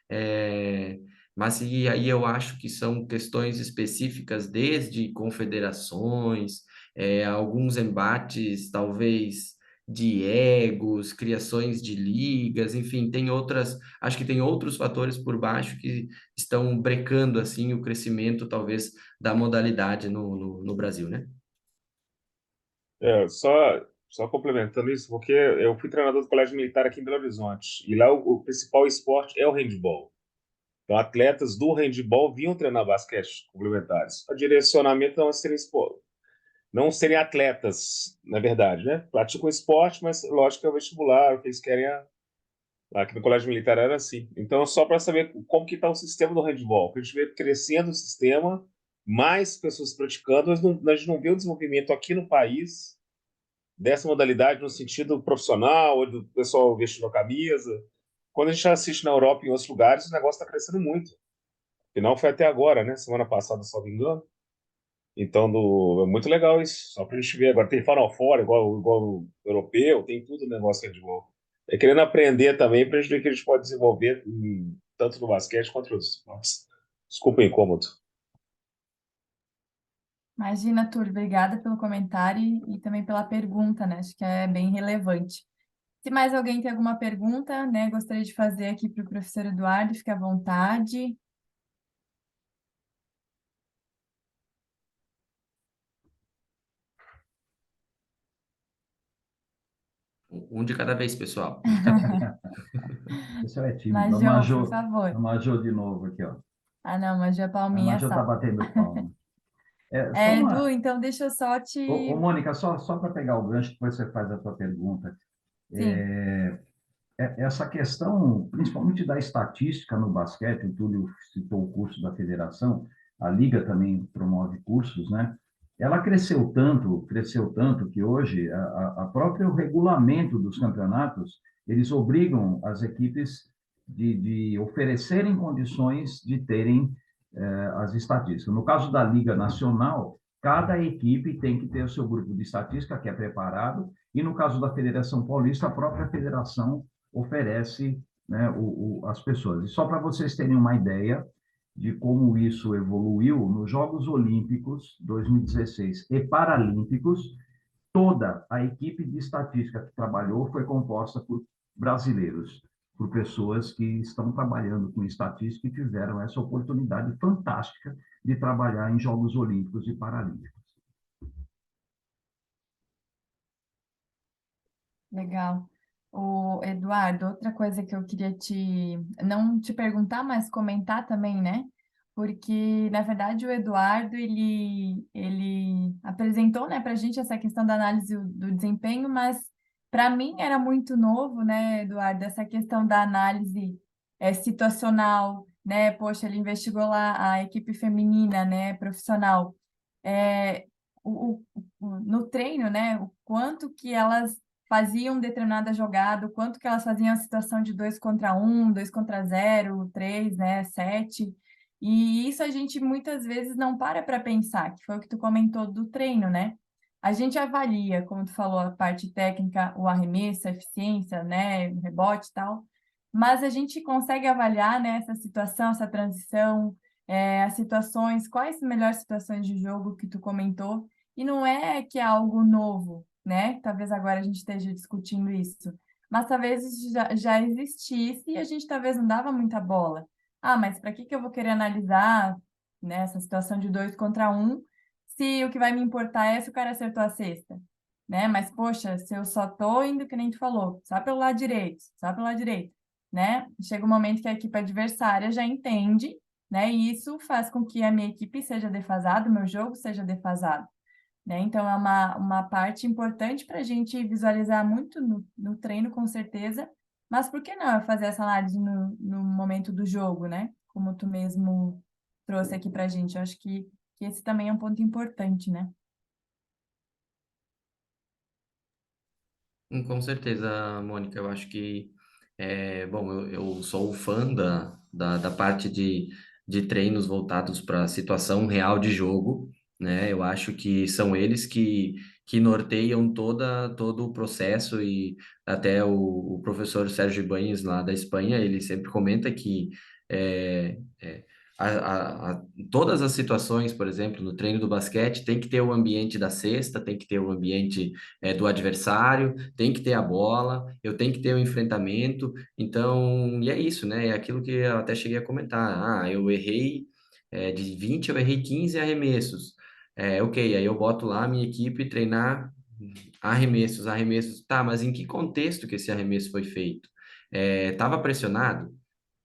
Speaker 2: É, mas e aí eu acho que são questões específicas, desde confederações, alguns embates, talvez de egos, criações de ligas, enfim, acho que tem outros fatores por baixo que estão brecando assim o crescimento talvez da modalidade no Brasil, né?
Speaker 6: Só complementando isso, porque eu fui treinador do Colégio Militar aqui em Belo Horizonte, e lá o principal esporte é o handball. Então, atletas do handball vinham treinar basquete complementares. O direcionamento não serem atletas, na verdade, né? Praticam esporte, mas lógico que é o vestibular, o que eles querem lá aqui no Colégio Militar era assim. Então, só para saber como que está o sistema do handball, que a gente vê crescendo o sistema, mais pessoas praticando, mas a gente não vê o desenvolvimento aqui no país dessa modalidade no sentido profissional, ou do pessoal vestindo a camisa. Quando a gente assiste na Europa e em outros lugares, o negócio está crescendo muito. Afinal, foi até agora, né? Semana passada, se não me engano. Então, é muito legal isso. Só pra gente ver. Agora tem Final Four, igual o europeu, tem tudo o negócio de handball. É querendo aprender também pra gente ver o que a gente pode desenvolver tanto no basquete quanto em outros esportes. Desculpa o incômodo.
Speaker 1: Imagina, Túlio, obrigada pelo comentário e também pela pergunta, né? Acho que é bem relevante. Se mais alguém tem alguma pergunta, né, gostaria de fazer aqui para o professor Eduardo, fique à vontade.
Speaker 2: Um de cada vez, pessoal.
Speaker 4: Isso é tímido.
Speaker 1: Major, por favor.
Speaker 4: A Major de novo aqui, ó.
Speaker 1: Ah, não, Major,
Speaker 4: A
Speaker 1: palminha
Speaker 4: Major está
Speaker 1: só.
Speaker 4: batendo palma. Só
Speaker 1: Edu, então deixa eu só te...
Speaker 4: Mônica, só para pegar o gancho, depois você faz a sua pergunta.
Speaker 1: Sim,
Speaker 4: Essa questão, principalmente da estatística no basquete, o Túlio citou o curso da federação, a Liga também promove cursos, né? Ela cresceu tanto que hoje a próprio regulamento dos campeonatos, eles obrigam as equipes de oferecerem condições de terem as estatísticas. No caso da Liga Nacional, cada equipe tem que ter o seu grupo de estatística, que é preparado, e no caso da Federação Paulista, a própria federação oferece, né, as pessoas. E só para vocês terem uma ideia de como isso evoluiu, nos Jogos Olímpicos 2016 e Paralímpicos, toda a equipe de estatística que trabalhou foi composta por brasileiros, por pessoas que estão trabalhando com estatística e tiveram essa oportunidade fantástica de trabalhar em Jogos Olímpicos e Paralímpicos.
Speaker 1: legal. O Eduardo, outra coisa que eu queria não te perguntar, mas comentar também, né? Porque, na verdade, o Eduardo, apresentou, né, para a gente essa questão da análise do desempenho, mas para mim era muito novo, né, Eduardo, essa questão da análise situacional, né? Poxa, ele investigou lá a equipe feminina, né, profissional. É, no treino, né, o quanto que elas faziam determinada jogada, o quanto que elas faziam a situação de 2 contra 1, 2 contra 0, 3, né, 7. E isso a gente muitas vezes não para pensar, que foi o que tu comentou do treino, né? A gente avalia, como tu falou, a parte técnica, o arremesso, a eficiência, né, o rebote e tal, mas a gente consegue avaliar, né, essa situação, essa transição, as situações, quais as melhores situações de jogo que tu comentou, e não é que é algo novo, né? Talvez agora a gente esteja discutindo isso, mas talvez isso já existisse e a gente talvez não dava muita bola. Ah, mas para que eu vou querer analisar, né, essa situação de 2 contra 1, se o que vai me importar é se o cara acertou a cesta, né? Mas, poxa, se eu só tô indo, que nem tu falou, só pelo lado direito, só pelo lado direito, né? Chega um momento que a equipe adversária já entende, né? E isso faz com que a minha equipe seja defasada, o meu jogo seja defasado, né? Então, é uma parte importante para a gente visualizar muito no treino, com certeza, mas por que não fazer essa análise no momento do jogo, né? Como tu mesmo trouxe aqui para a gente. Eu acho que esse também é um ponto importante, né?
Speaker 2: Com certeza, Mônica, eu acho que, bom, eu sou fã da parte de treinos voltados para a situação real de jogo, né? Eu acho que são eles que norteiam todo o processo e até o professor Sérgio Ibáñez, lá da Espanha, ele sempre comenta que é, é, todas as situações, por exemplo, no treino do basquete, tem que ter o ambiente da cesta, tem que ter o ambiente do adversário, tem que ter a bola, eu tenho que ter o enfrentamento. Então, e é isso, né? É aquilo que eu até cheguei a comentar. Ah, eu errei, de 20, eu errei 15 arremessos. Ok, aí eu boto lá a minha equipe treinar arremessos, arremessos. Tá, mas em que contexto que esse arremesso foi feito? Tava pressionado?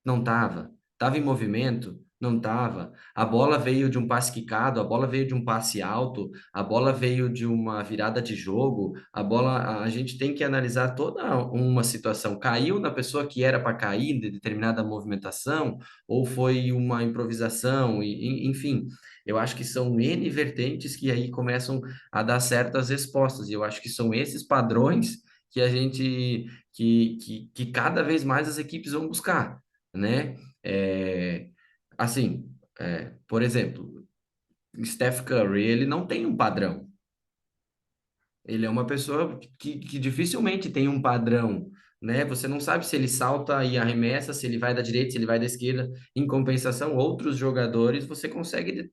Speaker 2: Não estava. Estava em movimento? Não estava. A bola veio de um passe quicado, a bola veio de um passe alto, a bola veio de uma virada de jogo. A gente tem que analisar toda uma situação. Caiu na pessoa que era para cair de determinada movimentação, ou foi uma improvisação, enfim. Eu acho que são N vertentes que aí começam a dar certas respostas. E eu acho que são esses padrões que a gente, que cada vez mais as equipes vão buscar, né? É, assim, por exemplo, Steph Curry, ele não tem um padrão. Ele é uma pessoa que dificilmente tem um padrão, né? Você não sabe se ele salta e arremessa, se ele vai da direita, se ele vai da esquerda. Em compensação, outros jogadores, você consegue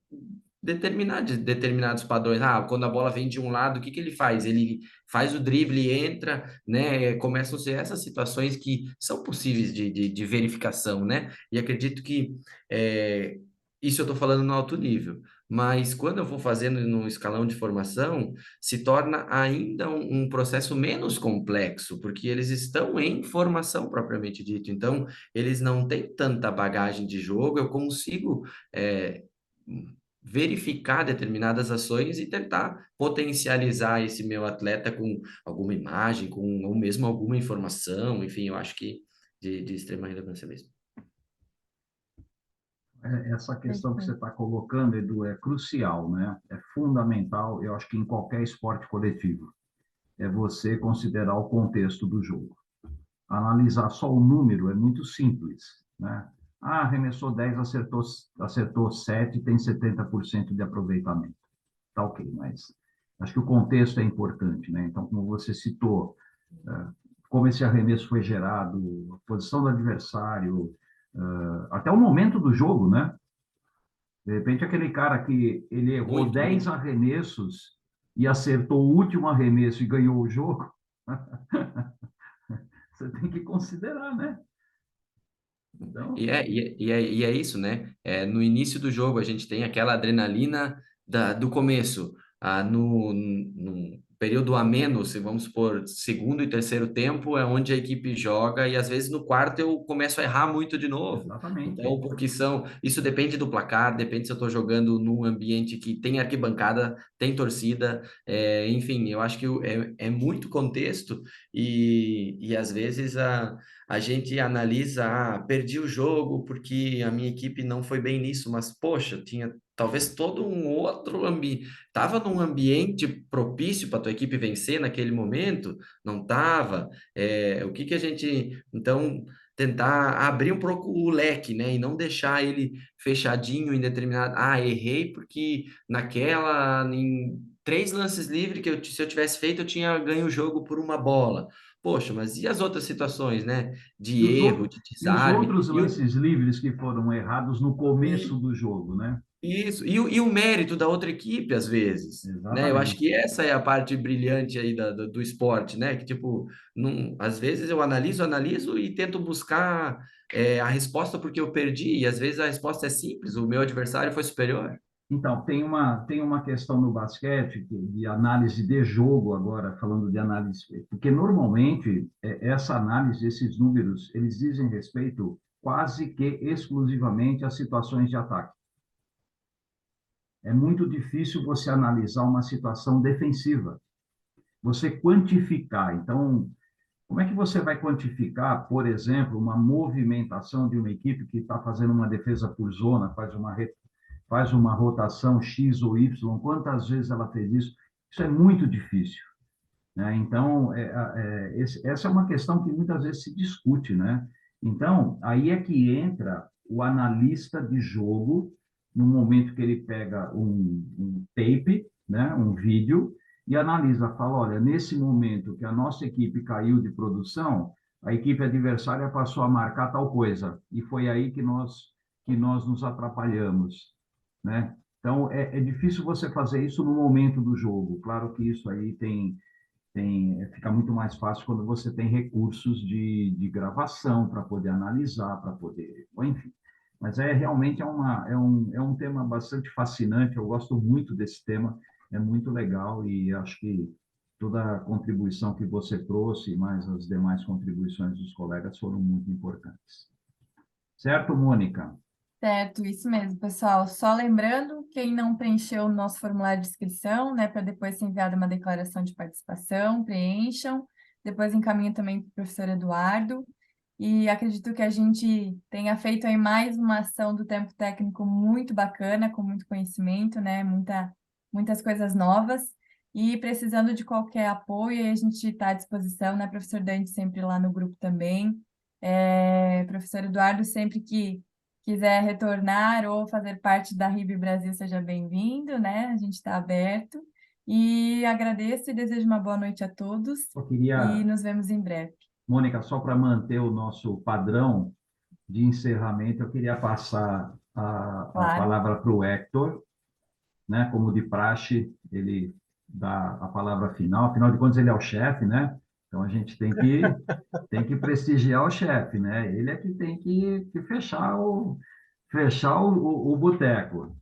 Speaker 2: determinar determinados padrões. Ah, quando a bola vem de um lado, o que que ele faz? Ele faz o drible, entra, né? Começam a ser essas situações que são possíveis de verificação, né? E acredito que isso eu estou falando no alto nível. Mas quando eu vou fazendo no escalão de formação, se torna ainda um processo menos complexo, porque eles estão em formação propriamente dito. Então, eles não têm tanta bagagem de jogo, eu consigo é, verificar determinadas ações e tentar potencializar esse meu atleta com alguma imagem, com ou mesmo alguma informação, enfim, eu acho que de extrema relevância mesmo.
Speaker 4: Essa questão que você está colocando, Edu, é crucial, né? É fundamental, eu acho que em qualquer esporte coletivo, é você considerar o contexto do jogo. Analisar só o número é muito simples, né? Ah, arremessou 10, acertou 7, tem 70% de aproveitamento. Tá ok, mas acho que o contexto é importante, né? Então, como você citou, como esse arremesso foi gerado, a posição do adversário, até o momento do jogo, né? De repente, aquele cara que ele errou
Speaker 2: Muito,
Speaker 4: 10
Speaker 2: muito.
Speaker 4: arremessos e acertou o último arremesso e ganhou o jogo, você tem que considerar, né? Então,
Speaker 2: E é isso, né? No início do jogo, a gente tem aquela adrenalina do começo. período a menos, vamos supor, segundo e terceiro tempo, é onde a equipe joga, e às vezes no quarto eu começo a errar muito de novo.
Speaker 4: Exatamente.
Speaker 2: Então, porque isso depende do placar, depende se eu estou jogando num ambiente que tem arquibancada, tem torcida, enfim, eu acho que é muito contexto, e às vezes a gente analisa, perdi o jogo porque a minha equipe não foi bem nisso, mas poxa, tinha talvez todo um outro ambiente, estava num ambiente propício para tua equipe vencer naquele momento, não estava. O que que a gente, então, tentar abrir um pouco o leque, né, e não deixar ele fechadinho em determinado, errei porque em 3 lances livres se eu tivesse feito, eu tinha ganho o jogo por uma bola. Poxa, mas e as outras situações, né?
Speaker 4: E
Speaker 2: De erro, de
Speaker 4: os
Speaker 2: desarme.
Speaker 4: outros lances livres que foram errados no começo
Speaker 2: E,
Speaker 4: do jogo, né?
Speaker 2: isso, e o mérito da outra equipe, às vezes, né? Eu acho
Speaker 4: Exatamente.
Speaker 2: que essa é a parte brilhante aí do esporte, né? Que, tipo, não, às vezes eu analiso e tento buscar a resposta porque eu perdi, e às vezes a resposta é simples, o meu adversário foi superior.
Speaker 4: Então, tem uma questão no basquete de análise de jogo agora, falando de análise, porque normalmente essa análise, esses números, eles dizem respeito quase que exclusivamente às situações de ataque. É muito difícil você analisar uma situação defensiva, você quantificar. Então, como é que você vai quantificar, por exemplo, uma movimentação de uma equipe que está fazendo uma defesa por zona, faz uma rotação X ou Y, quantas vezes ela fez isso? Isso é muito difícil, né? Então, essa é uma questão que muitas vezes se discute, né? Então, aí é que entra o analista de jogo, no momento que ele pega um tape, né, um vídeo, e analisa, fala, olha, nesse momento que a nossa equipe caiu de produção, a equipe adversária passou a marcar tal coisa, e foi aí que nós nos atrapalhamos, né? Então, é difícil você fazer isso no momento do jogo. Claro que isso aí fica muito mais fácil quando você tem recursos de gravação para poder analisar, para poder, bom, enfim. Mas realmente é um tema bastante fascinante, eu gosto muito desse tema, é muito legal e acho que toda a contribuição que você trouxe, mais as demais contribuições dos colegas foram muito importantes. Certo, Mônica?
Speaker 1: Certo, isso mesmo, pessoal. Só lembrando, quem não preencheu o nosso formulário de inscrição, né, para depois ser enviada uma declaração de participação, preencham. Depois encaminho também para o professor Eduardo. E acredito que a gente tenha feito aí mais uma ação do tempo técnico muito bacana, com muito conhecimento, né, muitas coisas novas. E precisando de qualquer apoio, a gente está à disposição, né, professor Dante sempre lá no grupo também. Professor Eduardo, sempre que quiser retornar ou fazer parte da RIB Brasil, seja bem-vindo, né? A gente está aberto. E agradeço e desejo uma boa noite a todos
Speaker 4: Eu
Speaker 1: e
Speaker 4: queria,
Speaker 1: nos vemos em breve.
Speaker 4: Mônica, só para manter o nosso padrão de encerramento, eu queria passar a
Speaker 1: Claro.
Speaker 4: palavra para o Hector, né? Como de praxe, ele dá a palavra final, afinal de contas, ele é o chefe, né? Então, a gente tem que prestigiar o chefe, né? Ele é que tem que fechar o boteco.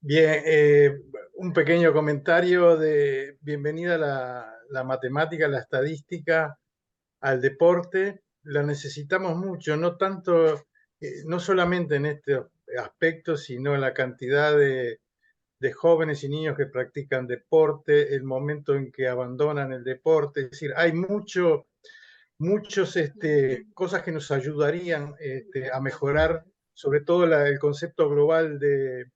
Speaker 5: Bien, un pequeño comentario de bienvenida a la matemática, la estadística, al deporte. La necesitamos mucho, no tanto, no solamente en este aspecto, sino en la cantidad de jóvenes y niños que practican deporte, el momento en que abandonan el deporte. Es decir, hay muchas cosas que nos ayudarían a mejorar, sobre todo el concepto global de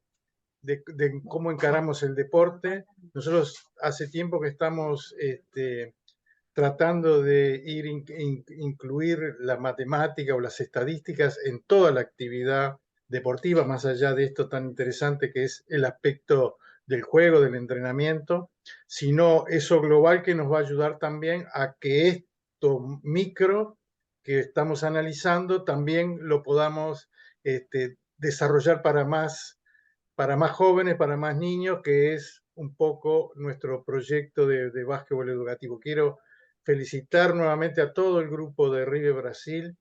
Speaker 5: cómo encaramos el deporte. Nosotros hace tiempo que estamos tratando de incluir la matemática o las estadísticas en toda la actividad deportiva, más allá de esto tan interesante que es el aspecto del juego, del entrenamiento, sino eso global que nos va a ayudar también a que esto micro que estamos analizando también lo podamos desarrollar para más jóvenes, para más niños, que es un poco nuestro proyecto de básquetbol educativo. Quiero felicitar nuevamente a todo el grupo de Rive Brasil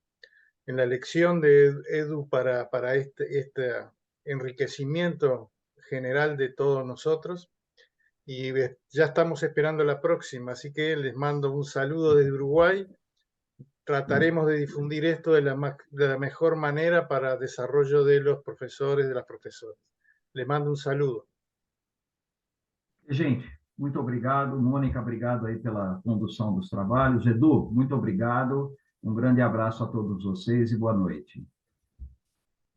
Speaker 5: en la elección de Edu para este enriquecimiento general de todos nosotros. y ya estamos esperando la próxima, así que les mando un saludo desde Uruguay. Trataremos de difundir esto de la mejor manera para desarrollo de los profesores, de las profesoras. Les mando um saludo.
Speaker 4: Gente, muito obrigado. Mônica, obrigado aí pela condução dos trabalhos. Edu, muito obrigado. Um grande abraço a todos vocês e boa noite.